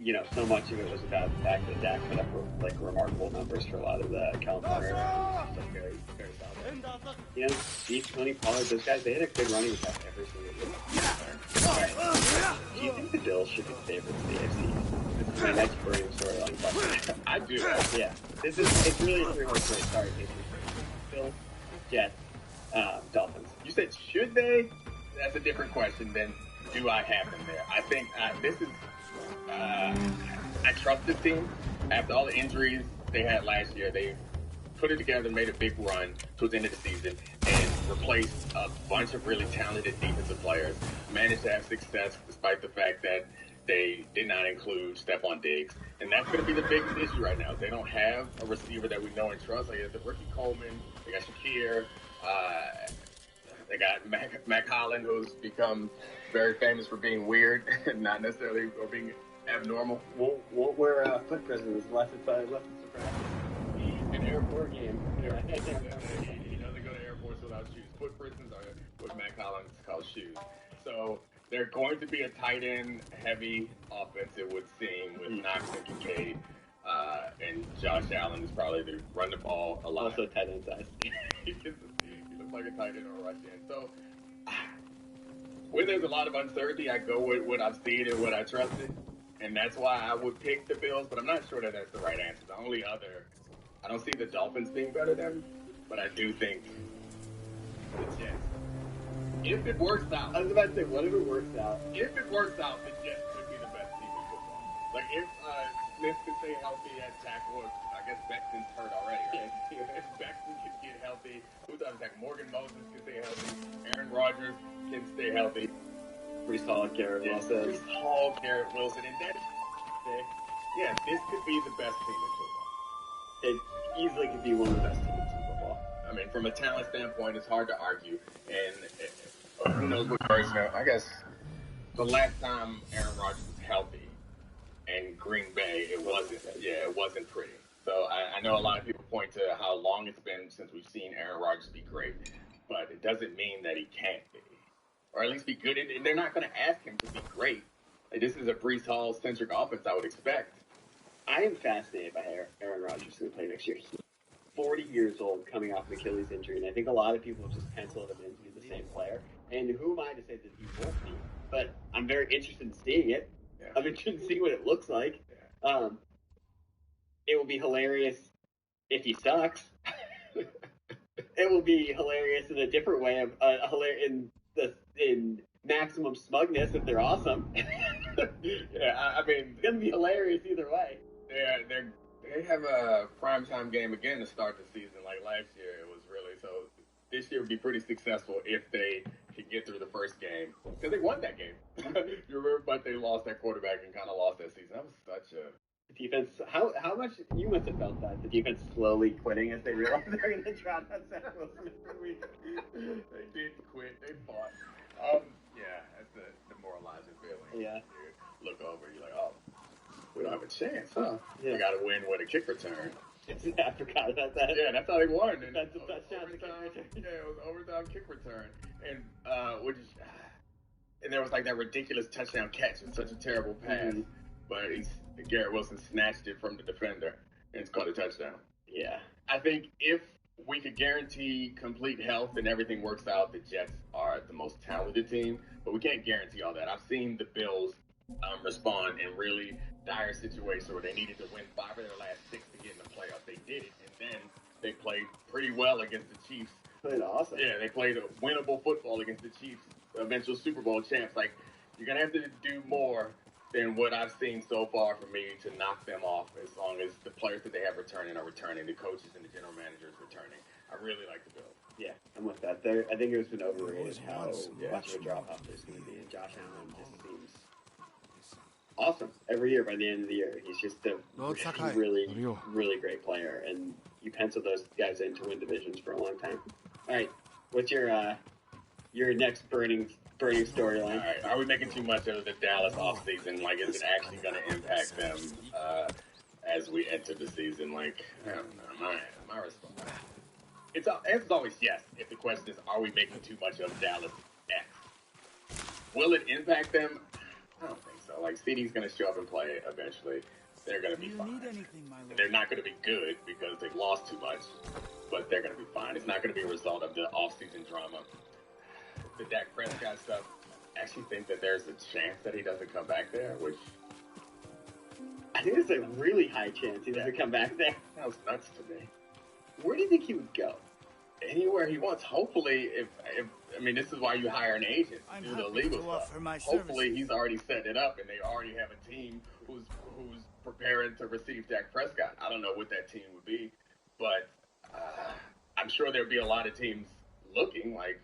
S9: You know, so much of it was about the fact that Dak put up like remarkable numbers for a lot of the Kellen Moore era. So very, very solid. You know, Steve, Tony Pollard, those guys, they had a good running attack every single year. Do you think the Bills should be favorites of the AFC? This is my next burning storyline question.
S8: I do.
S9: Yeah. It's really a three-horse race. Sorry, Casey. Bills, Jets, Dolphins.
S8: You said should they? That's a different question than do I have them there. I think this is I trust this team. After all the injuries they had last year, they put it together, made a big run towards the end of the season, and replaced a bunch of really talented defensive players. Managed to have success despite the fact that they did not include Stephon Diggs. And that's going to be the biggest issue right now. They don't have a receiver that we know and trust. Like the Ricky Coleman, they got Shakir, they got Mac Holland, who's become very famous for being weird, not necessarily for being abnormal.
S9: Won't wear foot prisons unless it's surprise.
S8: An airport game. He doesn't go to airports without shoes. Foot prisons are what Mac Holland calls shoes. So they're going to be a tight end heavy offense, it would seem, with Knox and Kincaid. And Josh Allen is probably to run the ball a lot.
S9: Also tight end size.
S8: He looks like a tight end or a rush end. So when there's a lot of uncertainty, I go with what I've seen and what I trusted. And that's why I would pick the Bills, but I'm not sure that that's the right answer. The only other, I don't see the Dolphins being better than them, but I do think the Jets. If it works out.
S9: I was about to say, what if it works out?
S8: If it works out, the Jets could be the best team in football. Like, if Smith could stay healthy at tackle, I guess Beckton's hurt already, right? If Beckton could get healthy, who's on attack? Morgan Moses can stay healthy. Aaron Rodgers can stay healthy.
S9: Pretty solid Garrett Wilson.
S8: Pretty tall Garrett Wilson. And that, yeah, this could be the best team in football.
S9: It easily could be one of the best teams in football.
S8: I mean, from a talent standpoint, it's hard to argue. And who knows what version of, I guess, the last time Aaron Rodgers was healthy in Green Bay, it wasn't pretty. So I know a lot of people point to how long it's been since we've seen Aaron Rodgers be great, but it doesn't mean that he can't be. Or at least be good. And they're not going to ask him to be great. Like, this is a Breece Hall-centric offense, I would expect.
S9: I am fascinated by Aaron Rodgers going to play next year. He's 40 years old, coming off an Achilles injury, and I think a lot of people have just penciled him in to be the same player. And who am I to say that he won't be? But I'm very interested in seeing it. Yeah. I'm interested in seeing what it looks like. Yeah. It will be hilarious if he sucks. It will be hilarious in a different way, in maximum smugness if they're awesome.
S8: Yeah, I mean,
S9: it's gonna be hilarious either way.
S8: Yeah, they have a primetime game again to start the season. Like last year, it was really so. This year would be pretty successful if they could get through the first game because they won that game. You remember, but they lost that quarterback and kind of lost that season. That was such a
S9: defense. How much you must have felt that the defense slowly quitting as they realized they're going to drop that Zach Wilson every week.
S8: They did quit. They fought. Yeah, that's the demoralizing feeling.
S9: Yeah.
S8: You look over, you're like, oh, we don't have a chance, huh? Yeah. We got to win with a kick return.
S9: I forgot about that.
S8: Yeah, that's how they won. And
S9: that's a touchdown.
S8: Yeah, it was overtime kick return, and and there was like that ridiculous touchdown catch and such a terrible pass, but Garrett Wilson snatched it from the defender and scored a touchdown.
S9: Yeah,
S8: I think if we could guarantee complete health and everything works out, the Jets are the most talented team, but we can't guarantee all that. I've seen the Bills respond in really dire situations where they needed to win 5 of their last 6 to get in the playoffs. They did it, and then they played pretty well against the Chiefs.
S9: Played awesome.
S8: Yeah, they played a winnable football against the Chiefs, eventual Super Bowl champs. Like, You're gonna have to do more than what I've seen so far for me to knock them off. As long as the players that they have returning are returning, the coaches and the general managers returning. I really like the build.
S9: Yeah, I'm with that. I think it's been overrated how much of a drop off there's going to be. And Josh Allen just seems awesome every year. By the end of the year, he's just a really, really great player, and you pencil those guys in to win divisions for a long time. All right, what's your next burning storyline?
S8: All right, are we making too much of the Dallas offseason? Like, is it actually going to impact them as we enter the season? Like, I don't know. My response. It's always yes. If the question is, are we making too much of Dallas X? Will it impact them? I don't think so. Like, CD's going to show up and play eventually. They're going to be fine. They're not going to be good because they've lost too much, but they're going to be fine. It's not going to be a result of the off-season drama. The Dak Prescott stuff, I actually think that there's a chance that he doesn't come back there, which...
S9: I think there's a really high chance he doesn't come back there.
S8: That was nuts to me.
S9: Where do you think he would go?
S8: Anywhere he wants. Hopefully, if I mean, this is why you hire an agent to do the legal stuff. Hopefully, he's already set it up, and they already have a team who's preparing to receive Dak Prescott. I don't know what that team would be, but I'm sure there'd be a lot of teams looking. Like,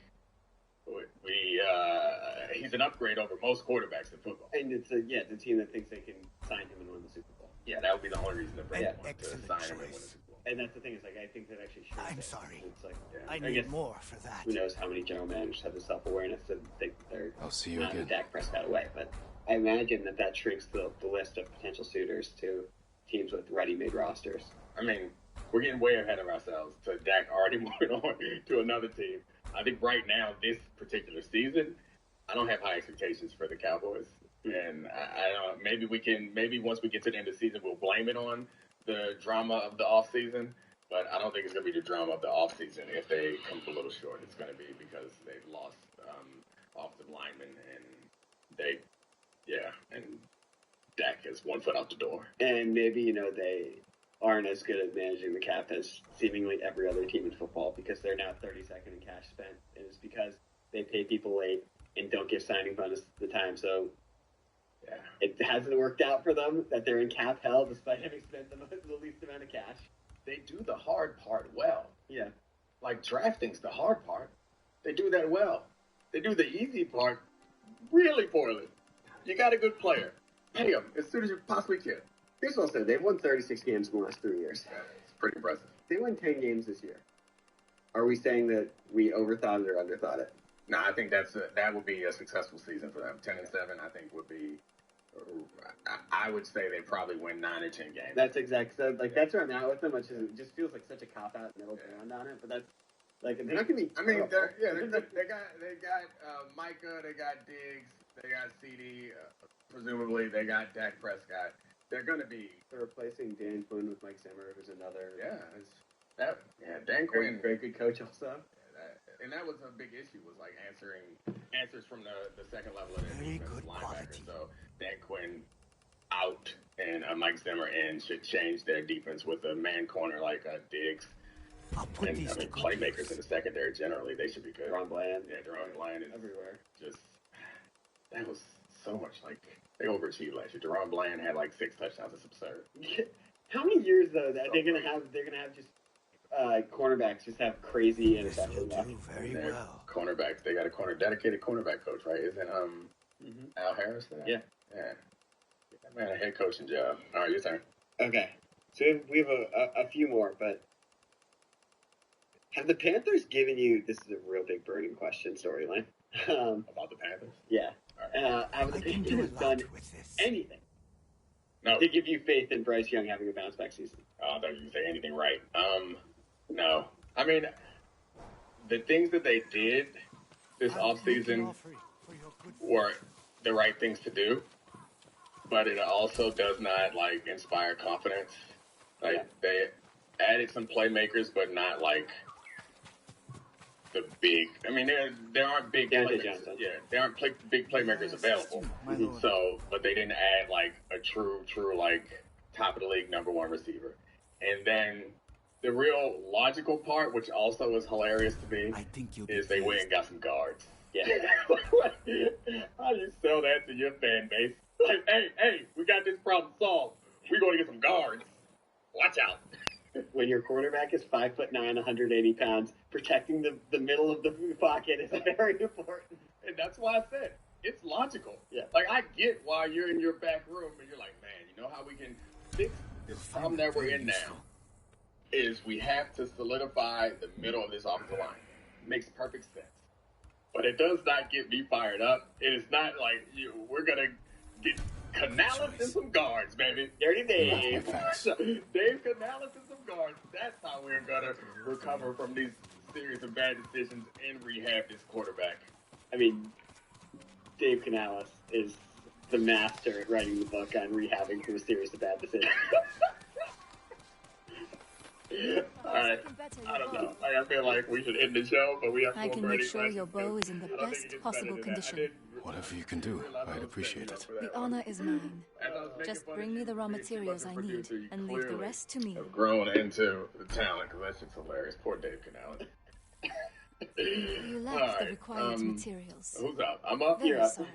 S8: he's an upgrade over most quarterbacks in football.
S9: And it's the team that thinks they can sign him and win the Super Bowl.
S8: Yeah, that would be the only reason to bring him to sign him and win the Super Bowl.
S9: And that's the thing, is like, I think that actually shows.
S12: I'm sorry.
S9: It's like,
S12: I need more for that.
S9: Who knows how many general managers have the self-awareness to think they're
S7: I'll see you
S9: not
S7: again.
S9: Dak Prescott away. But I imagine that shrinks the list of potential suitors to teams with ready-made rosters.
S8: I mean, we're getting way ahead of ourselves. So Dak already moving on to another team. I think right now, this particular season, I don't have high expectations for the Cowboys. And I don't know, maybe once we get to the end of the season, we'll blame it on the drama of the offseason. But I don't think it's going to be the drama of the offseason. If they come a little short, it's going to be because they've lost offensive linemen and Dak is 1 foot out the door.
S9: And maybe, they aren't as good at managing the cap as seemingly every other team in football, because they're now 32nd in cash spent. And it's because they pay people late and don't give signing bonus at the time. So yeah, it hasn't worked out for them that they're in cap hell despite having spent the least amount of cash.
S8: They do the hard part well.
S9: Yeah.
S8: Like, drafting's the hard part. They do that well. They do the easy part really poorly. You got a good player. Pay him as soon as you possibly can.
S9: Here's what I'll say. They've won 36 games in the last 3 years.
S8: Yeah, it's pretty impressive.
S9: They won 10 games this year. Are we saying that we overthought it or underthought it?
S8: No, I think that would be a successful season for them. 10-7, I think, would be... I would say they probably win 9 or 10 games.
S9: That's exactly so. Like, that's where I'm at with them, which is, it just feels like such a cop out middle ground on it. But that's like, they're not gonna be.
S8: I mean, they got Micah, they got Diggs, they got CD. Presumably, they got Dak Prescott. They're gonna be.
S9: They're replacing Dan Quinn with Mike Zimmer, who's another.
S8: Dan Quinn,
S9: very good coach also.
S8: And that was a big issue, was like answers from the second level of the defensive linebacker. So Dan Quinn out and Mike Zimmer in should change their defense with a man corner like Diggs. And playmakers in the secondary generally, they should be good.
S9: Deron Bland.
S8: Yeah, Deron Bland is
S9: everywhere.
S8: That was so much, like, they overachieved last year. Deron Bland had like 6 touchdowns. It's absurd.
S9: How many years though that they're gonna have just cornerbacks just have crazy interceptions?
S12: Very well.
S8: Cornerbacks. They got a dedicated cornerback coach, right? Isn't Al Harris there?
S9: Yeah.
S8: Get that man a head coaching job. All right, your turn.
S9: Okay. So we have a few more, but have the Panthers given you, this is a real big burning question storyline.
S8: About the Panthers?
S9: Yeah. Have the Panthers done anything
S8: to
S9: give you faith in Bryce Young having a bounce back season?
S8: I thought you could say anything right. No. I mean, the things that they did this offseason were the right things to do, but it also does not, like, inspire confidence. Like, they added some playmakers, but not, like, the big... I mean, there aren't big playmakers. Yeah, there aren't big playmakers available. So, but they didn't add, like, a true, like, top-of-the-league #1 receiver. And then the real logical part, which also was hilarious to me, is they went and got some guards. Yeah. How do you sell that to to your fan base. Like, hey, we got this problem solved. We're going to get some guards. Watch out.
S9: When your quarterback is 5'9", 180 pounds, protecting the middle of the pocket is very important.
S8: And that's why I said it's logical.
S9: Yeah.
S8: Like, I get why you're in your back room and you're like, man, you know how we can fix this problem that we're in now? Is we have to solidify the middle of this offensive line. Makes perfect sense. But it does not get me fired up. It is not like we're going to get Canales and some guards, baby. Dirty Dave. Dave Canales and some guards. That's how we're going to recover from these series of bad decisions and rehab this quarterback.
S9: I mean, Dave Canales is the master at writing the book on rehabbing from a series of bad decisions.
S8: Alright, I don't know. I feel like we should end the show, but we have
S13: I can make sure your bow is in the best possible condition.
S7: Whatever you can do, I'd appreciate it.
S13: The honor is mine. Just bring me the raw materials I need and leave the rest to me.
S8: I've grown into the talent, because that's just hilarious. Poor Dave Canales.
S13: You lack the required materials.
S8: Who's up? I'm up.
S13: Very
S8: You're up.
S13: sorry.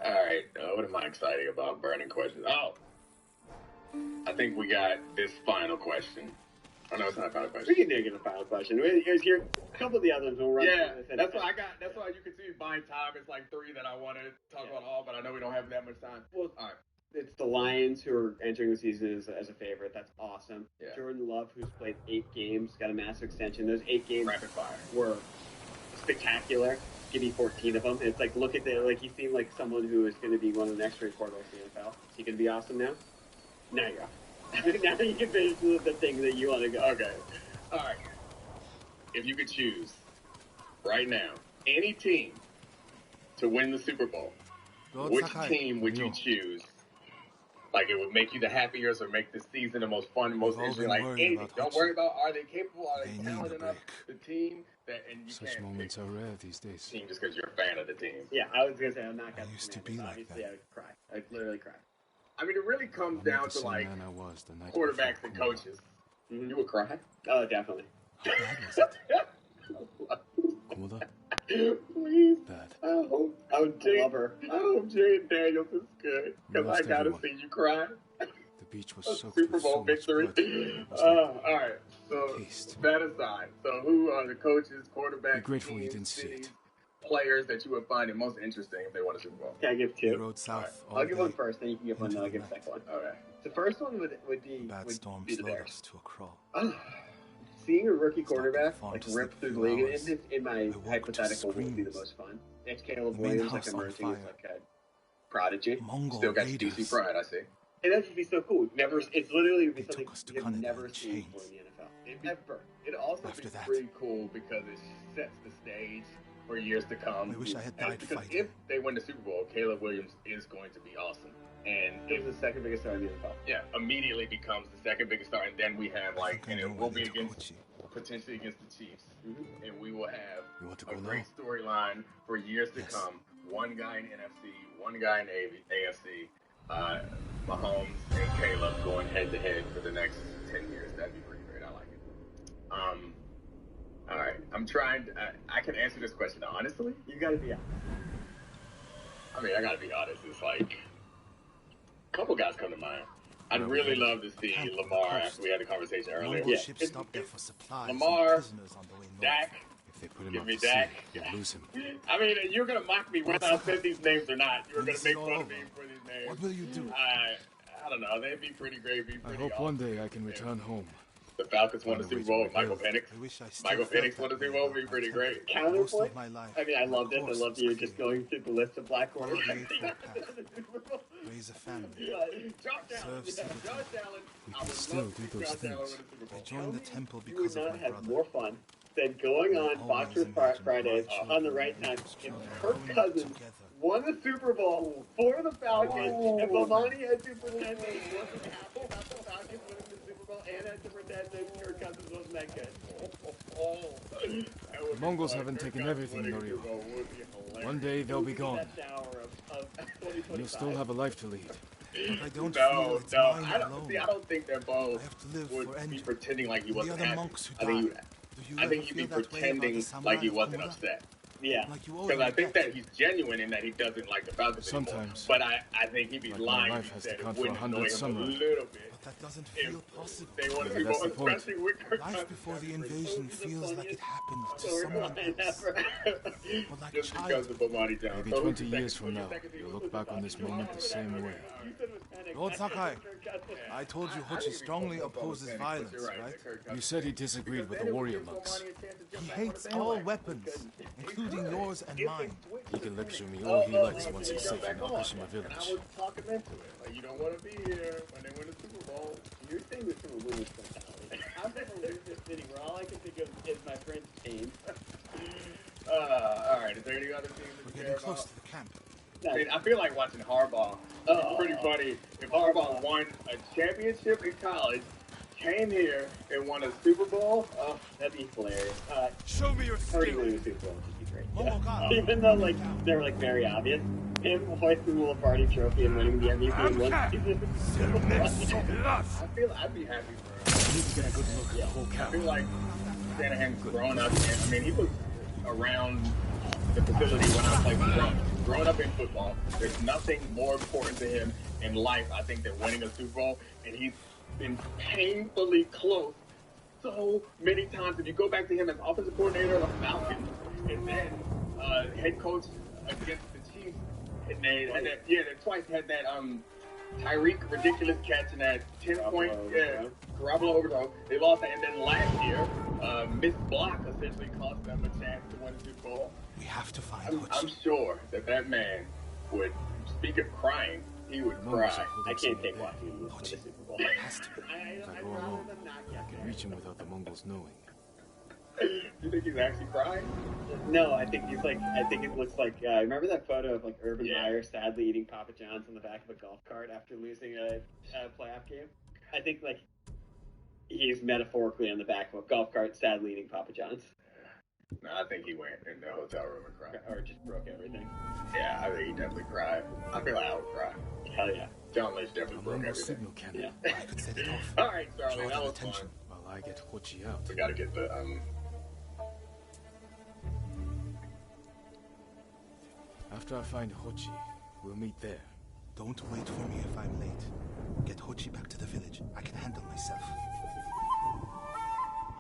S8: Alright, what am I excited about? Burning questions. Oh! I think we got this final question. Oh no, it's not a final question.
S9: We can dig in the final question. Here's here a couple of the others we'll run through this.
S8: That's what I got. That's why you can see buying time. It's like 3 that I want to talk about all, but I know we don't have that much time.
S9: Well,
S8: all right.
S9: It's the Lions who are entering the season as a favorite. That's awesome.
S8: Yeah.
S9: Jordan Love, who's played 8 games, got a massive extension. Those 8 games
S8: rapid fire
S9: were spectacular. Give me 14 of them. And it's like, look at he seemed like someone who is going to be one of the next great quarterbacks in the NFL. Is he going to be awesome now? Now you're off. Now you can finish the thing that you want to go.
S8: Okay. All right. If you could choose right now any team to win the Super Bowl, which team would you choose? Like, it would make you the happiest or make the season the most fun, most interesting. Like, anything. Don't worry about, are they capable? Are they talented enough? The team that, and you
S7: Such moments are rare these days.
S8: Team just because you're a fan of the team.
S9: Yeah, I was gonna say I'm not.
S7: I used to be like that.
S9: I would cry. I'd literally cry.
S8: I mean, it really comes down to like quarterbacks and coaches. Mm-hmm. You would cry?
S9: Oh, definitely.
S7: How bad was it?
S8: Please.
S7: Bad.
S9: I hope Jay Daniels is good because I gotta see you cry.
S7: The beach was soaked
S8: Super
S7: with
S8: Bowl
S7: so
S8: victory.
S7: much
S8: All right. So that aside, so who are the coaches, quarterbacks,
S7: be grateful
S8: teams,
S7: you didn't see it.
S8: Players that you would find it most interesting if they won a Super Bowl?
S9: Can I give 2?
S7: Rode south
S9: I'll give one first, then you can give one, then I'll give a second one.
S8: Okay.
S9: The first one would be
S7: Bad storm
S9: the
S7: slowed
S9: Bears.
S7: us to a crawl.
S9: Seeing a rookie quarterback like
S7: just
S9: rip
S7: like
S9: through the
S7: few
S9: league
S7: hours.
S9: in my
S7: I woke to
S9: hypothetical would be the
S7: screams.
S9: most fun. Next Caleb
S7: The main
S9: Williams like
S7: house on
S9: emerging as
S7: fire.
S9: like a prodigy.
S7: Mongol
S8: Still got
S7: raiders.
S8: DC pride, I see.
S9: And that would be so cool. It's literally would be
S7: They
S9: something
S7: took us to
S9: we have
S7: Canada
S9: never
S7: in
S9: seen
S7: chains.
S9: before in the NFL.
S8: Never. It also
S7: After
S8: be
S7: that.
S8: pretty cool because it sets the stage for years to come.
S7: I wish I had
S8: And
S7: died
S8: because
S7: fighting.
S8: if they win the Super Bowl, Caleb Williams is going to be awesome. And
S9: It was the second biggest star in the NFL.
S8: yeah, immediately becomes the second biggest star, and then we have
S7: I
S8: like,
S7: think I
S8: and
S7: know
S8: it will
S7: where
S8: be
S7: they took
S8: against
S7: Gucci.
S8: potentially against the Chiefs, and we will have
S7: You want to
S8: a
S7: go
S8: great
S7: now?
S8: storyline for years to
S7: Yes.
S8: come. One guy in NFC, one guy in AFC. Mahomes and Caleb going head to head for the next 10 years. That'd be pretty great. I like it. All right, I'm trying. I can answer this question honestly.
S9: You gotta be honest.
S8: I mean, I gotta be honest. It's like a couple guys come to mind. I'd really love to see Lamar after we had a conversation earlier.
S7: Mongol
S8: Yeah.
S7: ships stopped there for supplies and
S8: Lamar,
S7: prisoners on the way north.
S8: Dak.
S7: If they put him
S8: Give
S7: out
S8: me
S7: to sea,
S8: Dak.
S7: you'd lose him.
S8: I mean, you're gonna mock me whether I said these names or not. You're gonna
S7: This
S8: make
S7: is all
S8: fun of me
S7: over.
S8: for these names.
S7: What will you do?
S8: I don't know. They'd be pretty great. Be
S7: I
S8: pretty
S7: hope
S8: awesome.
S7: one day I can return home.
S8: The Falcons won the
S7: Find a way
S8: Super Bowl
S7: to
S8: with Michael
S7: rebuild.
S8: Penix.
S7: I wish I still
S8: Michael
S7: felt
S8: Penix won the
S7: that
S8: Super
S7: way
S8: Bowl would be
S7: about
S8: pretty
S7: my
S8: great.
S7: most
S9: Counterpoint?
S7: of my life.
S9: I mean, I love this. I
S7: Of
S9: love
S7: course,
S9: you
S7: it's
S9: just
S7: clear.
S9: going through the list of black quarterbacks.
S7: Raise a family.
S9: Josh
S7: Serve
S9: Allen.
S7: civil
S9: Josh Allen.
S7: We
S9: I
S7: can
S9: would
S7: still
S9: love to
S7: do
S9: see
S7: those
S9: Josh Allen
S7: things.
S9: win a Super Bowl.
S7: I joined the temple
S9: You would
S7: because of
S9: not
S7: my
S9: have
S7: brother.
S9: more fun than going on
S7: Always
S9: Fox for
S7: imagined
S9: Fridays
S7: my
S9: on the
S7: children
S9: right time. If
S7: children
S9: Kirk
S7: growing up
S9: Cousins
S7: together.
S9: won the Super Bowl for the Falcons, and Bomani had to pretend that he wasn't happy about the Falcons winning the Super Bowl, and had to pretend that Kirk Cousins wasn't that good.
S7: The Mongols haven't taken everything, Norio. One day they'll be gone. You'll still have a life to lead. But I don't feel it's mine
S8: I don't
S7: alone.
S8: see. I don't think that Bo
S7: I have to live
S8: would
S7: for
S8: be
S7: Andrew.
S8: pretending like he
S7: The
S8: wasn't
S7: other
S8: happy.
S7: monks who
S8: I think
S7: died. Do you
S8: I
S7: ever
S8: think he'd be
S7: feel that way about
S8: pretending
S7: the samurai
S8: like he
S7: of
S8: wasn't
S7: Komoda?
S8: upset.
S9: Yeah.
S7: Like you
S8: Because I think that he's genuine in that he doesn't like the Falcons
S7: Sometimes.
S8: anymore. But I think he'd be
S7: Like
S8: lying
S7: my
S8: if
S7: life
S8: he
S7: has
S8: said
S7: to
S8: it
S7: count for
S8: wouldn't annoy
S7: 100
S8: him a
S7: summers.
S8: little bit.
S12: But that doesn't feel possible.
S8: They want to
S7: Maybe
S8: be
S7: that's
S8: more,
S7: the point.
S8: especially with Kirk
S12: Life
S8: Cousins.
S12: before the invasion feels like it happened to
S8: Storyline
S12: someone else.
S8: ever.
S12: Or like a
S8: Just
S12: child.
S8: because of Bomani Jones.
S7: Maybe
S8: So
S7: 20
S8: who's your
S7: years
S8: second-
S7: from now,
S8: who's your second team?
S7: you'll look back on this moment the same way.
S12: Lord Sakai, I told you Hochi strongly opposes violence, right?
S7: You said he disagreed with the warrior monks.
S12: He hates all weapons, including yours and mine.
S7: He can lecture me all he likes once he's safe in Nakashima
S8: I
S7: village.
S8: was talking into it. Like, you don't want to be here when they win the Super Bowl.
S9: You're saying this from a loser's mentality. I'm from a loser's city where all I can think of is my friend's pain.
S8: All right. Is there any other teams that
S12: We're
S8: you care
S12: getting close
S8: about?
S12: to the camp.
S8: I mean, I feel like watching Harbaugh. It's pretty funny. If Harbaugh won a championship in college, came here and won a Super Bowl,
S9: That'd be hilarious.
S1: Show me your
S9: Already
S1: skill.
S9: winning the Super Bowl would be great.
S12: Momoga.
S9: Even though, like, they're, like, very obvious. Him hoisting the Lombardi trophy and winning the MVP in one season.
S8: I'd be happy for him.
S7: You need to get a good look at the whole
S8: I
S7: camp.
S8: feel like Shanahan's grown up, and I mean, he was around the facility when I played football. Growing up in football, there's nothing more important to him in life, I think, than winning a Super Bowl, and he's been painfully close so many times. If you go back to him as offensive coordinator of the Falcons, and then head coach against the Chiefs, and they twice had that Tyreek ridiculous catch and that 10-point Garoppolo overthrow. They lost that, and then last year, missed block essentially cost them a chance to win the Super Bowl.
S12: We have to find
S8: I'm sure that man would, speak of crying, he would cry.
S9: I can't take watching him win the Super Bowl.
S7: If I go alone, I can reach him without the Mongols knowing.
S8: You think he's actually crying?
S9: No, I think it looks like, remember that photo of, like, Urban Meyer sadly eating Papa John's on the back of a golf cart after losing a playoff game? I think, like, he's metaphorically on the back of a golf cart sadly eating Papa John's.
S8: No, I think he went in the hotel room and cried.
S9: Or just broke everything.
S8: Yeah, I think he definitely cried. I feel like I would cry.
S9: Hell yeah.
S8: John Lynch definitely broke
S7: Mongol
S8: everything.
S7: signal cannon.
S12: I could set it off.
S8: All right, Charlie,
S12: Draw
S8: that
S12: their
S8: was
S12: attention.
S8: fun.
S7: While I get Hochi out.
S8: We gotta get the,
S7: After I find Hochi, we'll meet there.
S12: Don't wait for me if I'm late. Get Hochi back to the village. I can handle myself.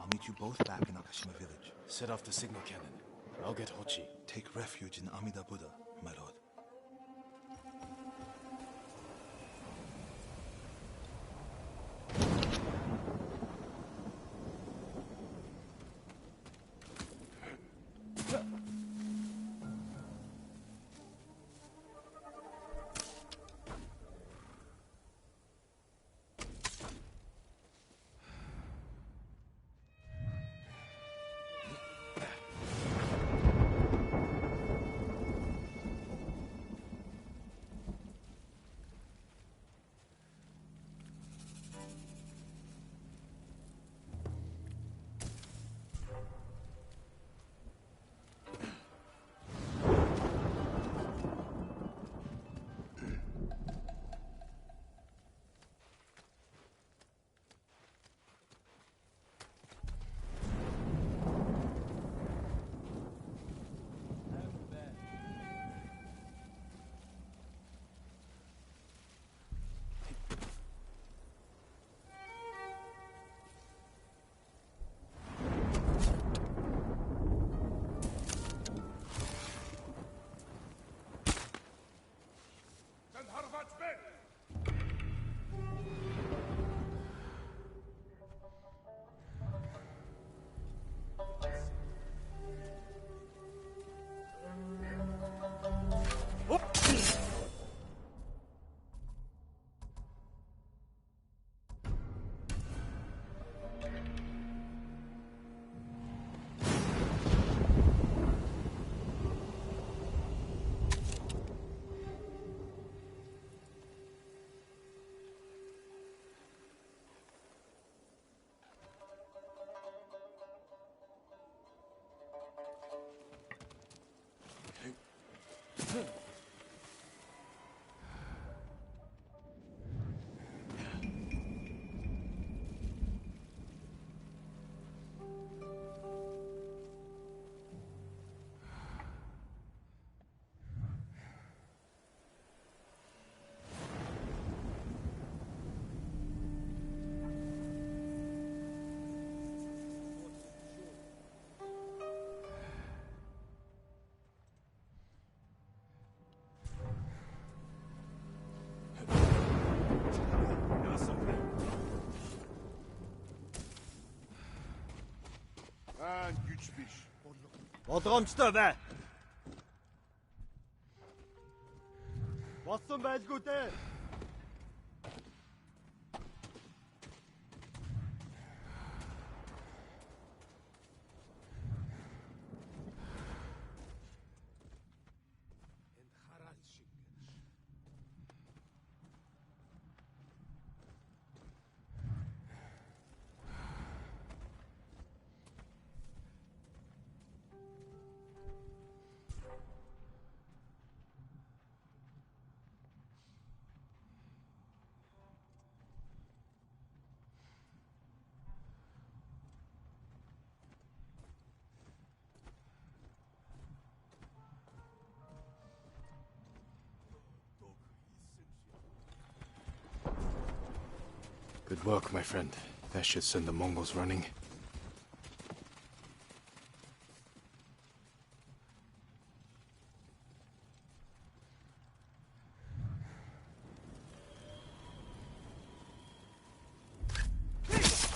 S12: I'll meet you both back in Nakashima village.
S7: Set off the signal cannon. I'll get Hochi.
S12: Take refuge in Amida Buddha, my lord.
S1: Бодромжтой бай. Болсон байлгүй дээ.
S7: Good work, my friend. That should send the Mongols running.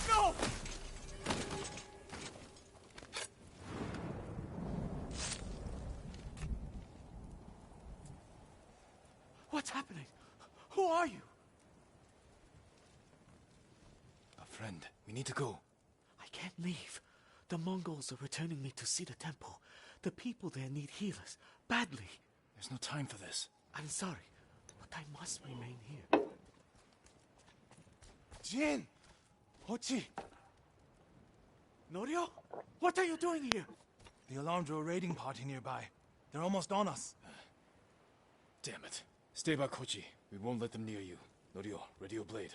S1: No!
S14: What's happening? Who are you?
S7: A friend. We need to go.
S14: I can't leave. The Mongols are returning me to see the temple. The people there need healers. Badly.
S7: There's no time for this.
S14: I'm sorry, but I must remain here.
S12: Jin! Hochi!
S14: Norio? What are you doing here?
S12: The alarm drew a raiding party nearby. They're almost on us.
S7: Damn it. Stay back, Kochi. We won't let them near you. Norio, ready your blade.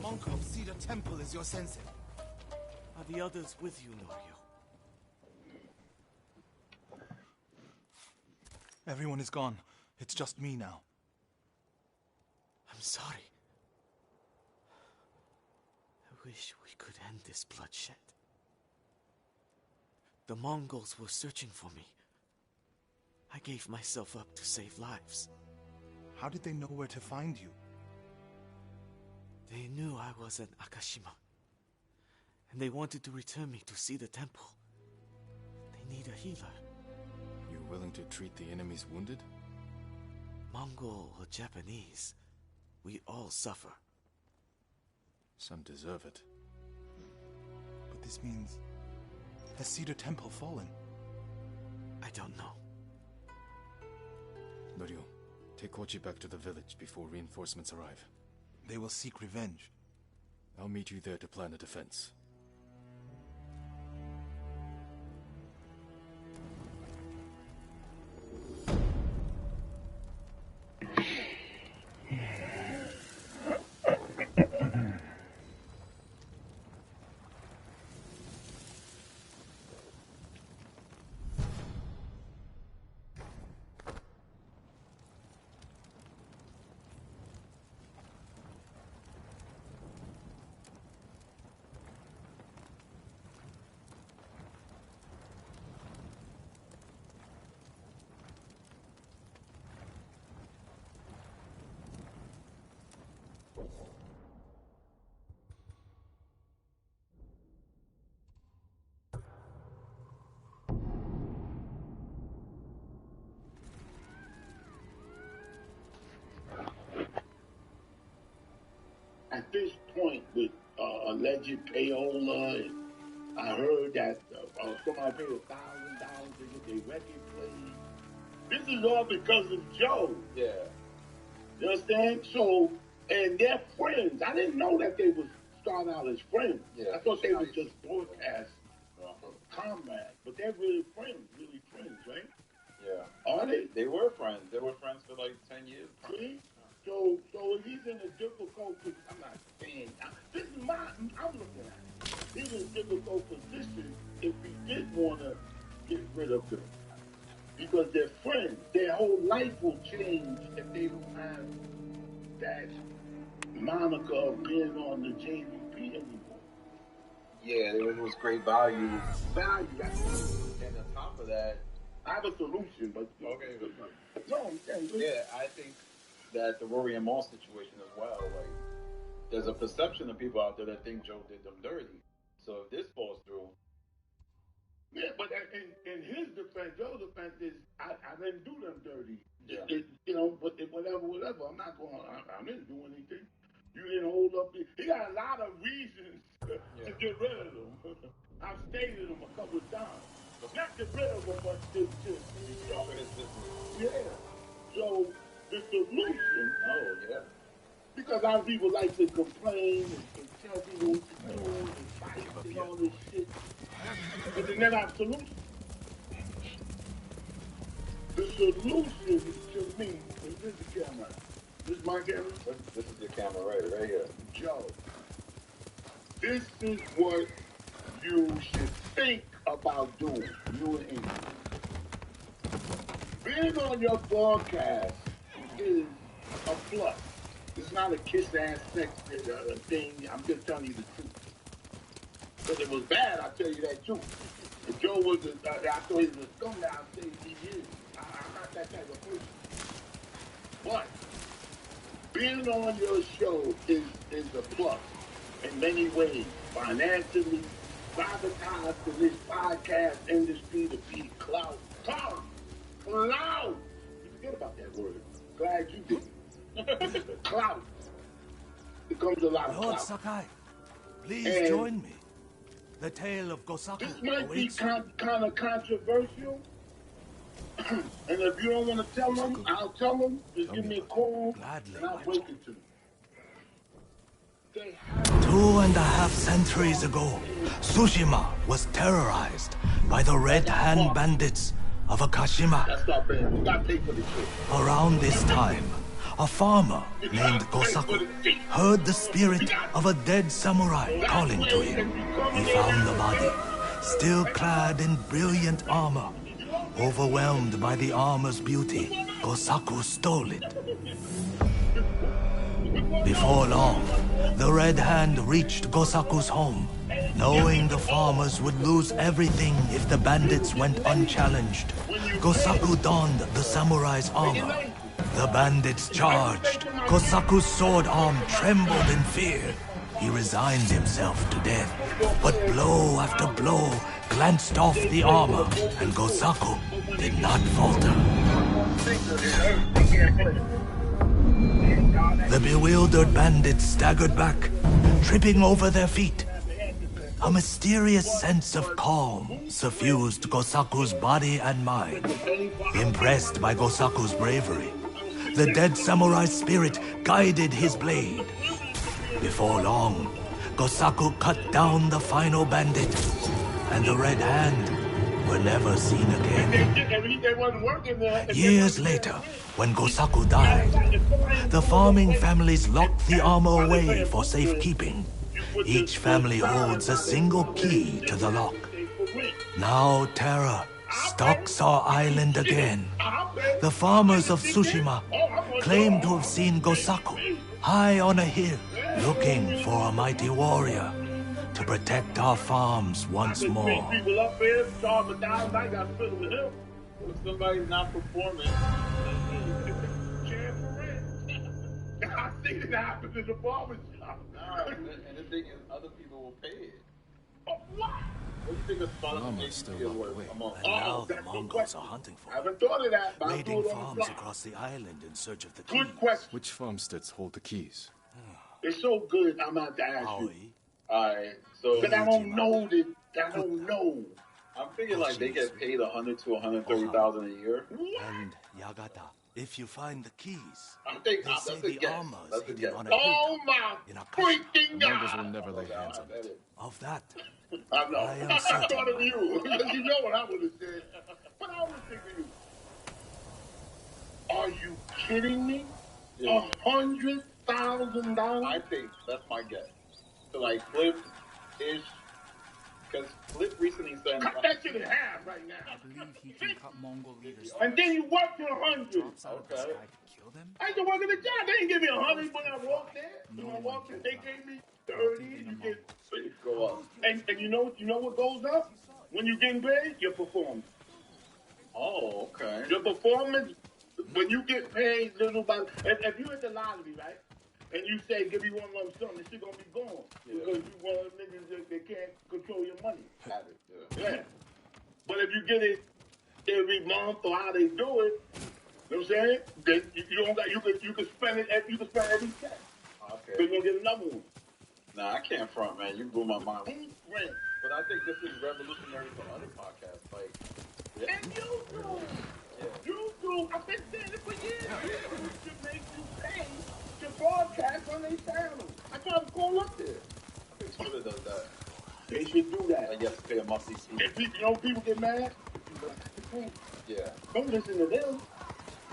S12: Monko, see the temple is your sensei.
S14: Are the others with you, Norio?
S12: Everyone is gone. It's just me now.
S14: I'm sorry. I wish we could end this bloodshed. The Mongols were searching for me. I gave myself up to save lives.
S12: How did they know where to find you?
S14: They knew I was at Akashima. And they wanted to return me to see the temple. They need a healer.
S7: You're willing to treat the enemy's wounded?
S14: Mongol or Japanese, we all suffer. Some deserve it.
S12: But this means... has Cedar Temple fallen?
S14: I don't know. Norio, take Kochi back to the village before reinforcements arrive.
S12: They will seek revenge.
S14: I'll meet you there to plan a defense.
S15: At this point, with alleged payola, and I heard that somebody paid $1,000 to get their record played. This is all because of Joe. Yeah. You understand? So, and they're friends. I didn't know that they would start out as friends. Yeah. I thought they would just broadcast comrades, but they're really friends, right?
S16: Yeah.
S15: Are they?
S16: They were friends. They were friends for like 10 years.
S15: See? So if he's in a difficult position, I'm not saying, this is I'm looking at it. He's in a difficult position if he did want to get rid of them. Because they're friends. Their whole life will change if they don't have that moniker of being on the JVP anymore.
S16: Yeah, there was great value. And on top of that,
S15: I have a solution, but...
S16: Okay.
S15: No, I'm saying...
S16: Yeah, I think that the Rory and Maul situation as well, like, there's a perception of people out there that think Joe did them dirty. So if this falls through...
S15: Yeah, but in his defense, Joe's defense is, I didn't do them dirty.
S16: Yeah.
S15: But whatever, I didn't do anything. You didn't hold up he got a lot of reasons to get rid of them. I've stated them a couple of times. Not get rid of them, but to yeah. So the solution, because a lot of people like to complain and tell people what to do and fight and all this shit, but they never have solutions. The solution to me, this is the camera. This is my camera?
S16: This is your camera right here.
S15: Joe, this is what you should think about doing, you and Amy. Being on your broadcast is a plus. It's not a kiss-ass sex thing. I'm just telling you the truth. Because it was bad, I'll tell you that too. If Joe was I thought he was a scumbag, I'll say he is. I'm not that type of person. But being on your show is a plus in many ways. Financially, privatized to this podcast industry to be clout. Clout! You forget about that word. Glad you didn't. Clout. It comes a lot of
S2: Lord
S15: clout.
S2: Sakai, please join me. The tale of Gosaku
S15: This might
S2: awaits.
S15: be kind of controversial. And if you don't want to tell them, I'll tell them. Just give me a call, and I'll break it to them.
S2: 2.5 centuries ago, Tsushima was terrorized by the Red Hand bandits of Akashima. Around this time, a farmer named Gosaku heard the spirit of a dead samurai calling to him. He found the body, still clad in brilliant armor. Overwhelmed by the armor's beauty, Gosaku stole it. Before long, the Red Hand reached Gosaku's home, knowing the farmers would lose everything if the bandits went unchallenged. Gosaku donned the samurai's armor. The bandits charged. Gosaku's sword arm trembled in fear. He resigned himself to death, but blow after blow glanced off the armor, and Gosaku did not falter. The bewildered bandits staggered back, tripping over their feet. A mysterious sense of calm suffused Gosaku's body and mind. Impressed by Gosaku's bravery, the dead samurai's spirit guided his blade. Before long, Gosaku cut down the final bandit, and the Red Hand were never seen again. Years later, when Gosaku died, the farming families locked the armor away for safekeeping. Each family holds a single key to the lock. Now terror stalks our island again. The farmers of Tsushima claim to have seen Gosaku high on a hill, looking for a mighty warrior to protect our farms once more.
S15: People up there, charge $1,000, I got to fill with him.
S16: If somebody's not performing,
S15: I think it happens in the barber shop.
S16: and the thing is, other people will pay it.
S15: What?
S16: What do you think a
S7: Mama's still away.
S2: And now the Mongols are hunting for
S15: I haven't thought of that, but
S2: raiding farms across the island in search of the keys.
S15: Good question.
S7: Which farmsteads hold the keys?
S15: It's so good, I'm about to ask you.
S16: Alright, so...
S15: But I don't know that. I don't know.
S16: I'm thinking like they get paid $100,000 to $130,000 a year.
S2: And Yagata, if you find the keys,
S16: I think
S2: they say the armor is hidden on a
S15: Oh
S2: hilltop
S15: my
S2: in a
S15: freaking
S7: The Mongols
S15: God!
S7: will never lay hands on it.
S2: Of that,
S15: I know.
S2: I am
S15: I
S2: certain.
S15: thought of you. You know what I would have said. But I was thinking, are you kidding me?
S16: Yeah.
S15: $100,000?
S16: I think that's my guess. So like Flip-ish, because Flip recently said...
S15: Cut that shit in half right now.
S14: I believe he can cut Mongol leaders.
S15: And then you work to 100.
S14: Drops out of the sky to kill them?
S15: I used to work at the job. They didn't give me 100 when I walked there. When I walked in, they gave me 30. You get
S16: go up.
S15: And you know what goes up? When you getting paid, your performance.
S16: Oh, okay.
S15: Your performance, when you get paid little by... If you hit the lottery, right? And you say, give me one lump sum, this shit gonna be gone.
S16: Yeah.
S15: Because you one of them niggas that can't control your money.
S16: Have it,
S15: Yeah. But if you get it every month or how they do it, you know what I'm saying? Then you don't got, you can spend it, you can spend every cent.
S16: Okay.
S15: Then you'll get another one.
S16: Nah, I can't front, man. You blew my mind.
S15: Rent.
S16: But I think this is revolutionary for other podcasts. Like,
S15: And you do.
S16: Yeah.
S15: You do. I've been saying it for years. YouTube should make you pay to broadcast on their channel. I tried to call up there.
S16: I think Twitter does that.
S15: They should do that.
S16: Like, you have to pay a monthly fee.
S15: If people, you know, people get mad.
S16: Yeah.
S15: Don't listen to them. You know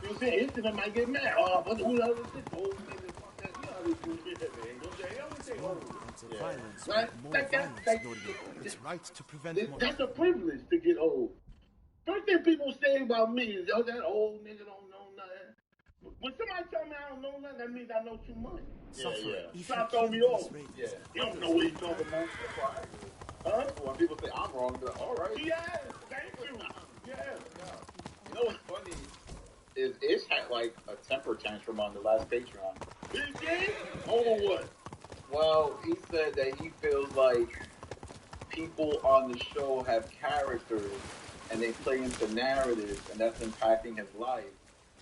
S15: what I'm saying? Instagram might get mad. Oh, but who else is this old nigga? Fuck that. You know how this shit is, man. Don't say, yo, say, oh.
S14: Violence,
S15: Right?
S14: more
S15: Like that.
S14: violence, it's right to prevent more.
S15: That's a privilege to get old. First thing people say about me is, yo, that old nigga don't know nothing. When somebody tell me I don't know nothing, that means I know too much.
S16: Yeah.
S15: Stop throwing me off.
S16: Yeah.
S15: You don't know what he's talking about. Huh?
S16: When people say I'm wrong, they're like, all right.
S15: Yeah, thank you. Yeah.
S16: You know what's funny is Ish had like a temper tantrum on the last Patreon.
S15: He did? Over what?
S16: Well, he said that he feels like people on the show have characters and they play into narratives, and that's impacting his life.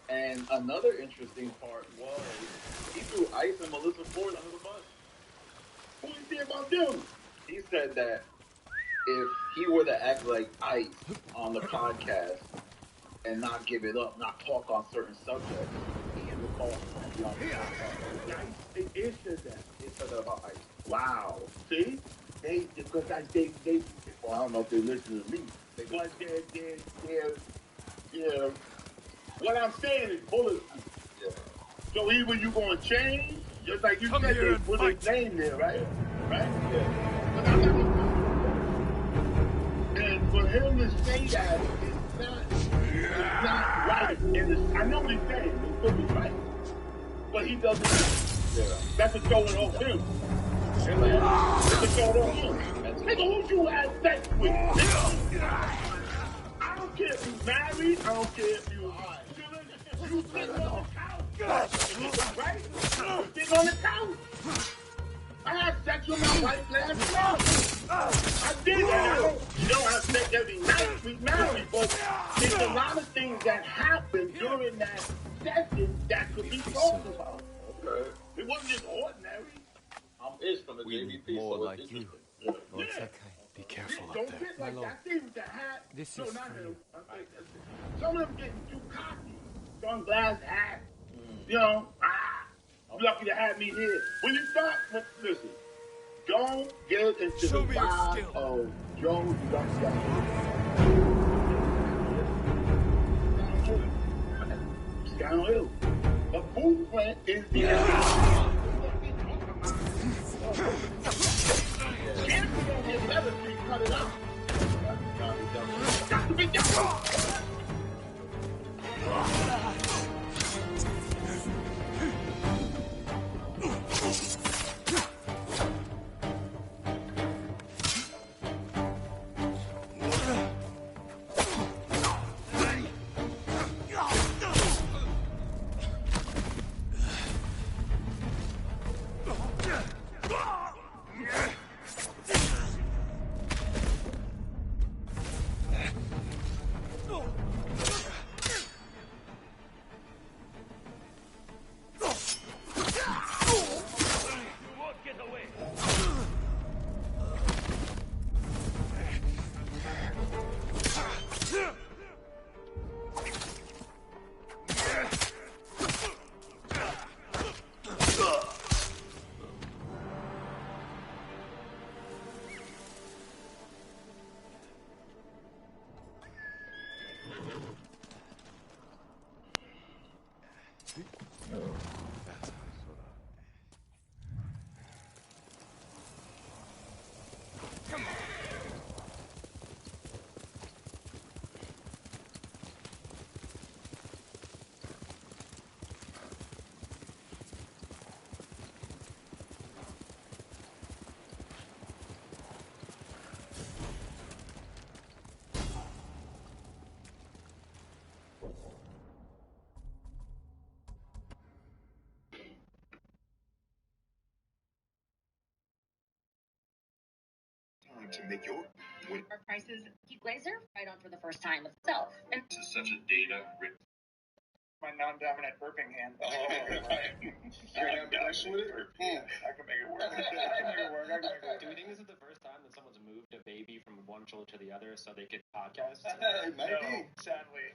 S16: And another interesting part was he threw Ice and Melissa Ford under the bus.
S15: What do you think about them?
S16: He said that if he were to act like Ice on the podcast and not give it up, not talk on certain subjects, he would call him on the podcast.
S15: It said that.
S16: He said that about Ice.
S15: Wow. See? Because well, I don't know if they listen to me, but they're what I'm saying is bulletproof.
S16: Yeah.
S15: So either you gonna change, just like you said, they put his name there, right? Right?
S16: Yeah.
S15: But I'm not gonna, and for him to say that, it's not right. I know what he's saying, it could be right, but he doesn't.
S16: Yeah.
S15: That's a throwing off him. That's a throwing off him. Nigga, who you had sex with? I don't care if you married. I don't care if you sitting on the couch. Right? Sitting on the couch. I had sex with my wife last month. I did that. You don't have sex every night. We married, but there's a lot of things that happen during that sex suggestions that could be talked about.
S16: Okay.
S15: It wasn't just ordinary.
S16: It's from the
S6: We need
S16: JVP,
S6: more
S16: so
S6: like
S16: it's
S6: you.
S16: interesting.
S6: Lord Sakai. Be careful up
S15: Don't
S6: there.
S15: get
S6: My
S15: like
S6: lord.
S15: that thing with the hat.
S6: This
S15: No,
S6: is
S15: not
S6: for
S15: him.
S6: you.
S15: Some of them getting too cocky. Sunglass hat. You know, you lucky to have me here. When you start, listen, don't get into
S1: Show
S15: the
S1: me your
S15: vibe
S1: skill.
S15: of Joe Duck. It's downhill. The movement is the Can't don't get better till you cut it out. Got to be done.
S17: To make your
S11: Our prices keep laser right on for the first time itself. And
S17: this is such a data rich.
S18: My non-dominant burping hand.
S17: Oh, right. You're ambidextrous with it?
S18: I can make it work. I can make it work.
S19: Do we think this is the first time that someone's moved a baby from one shoulder to the other so they could podcast?
S17: It might be.
S18: Sadly.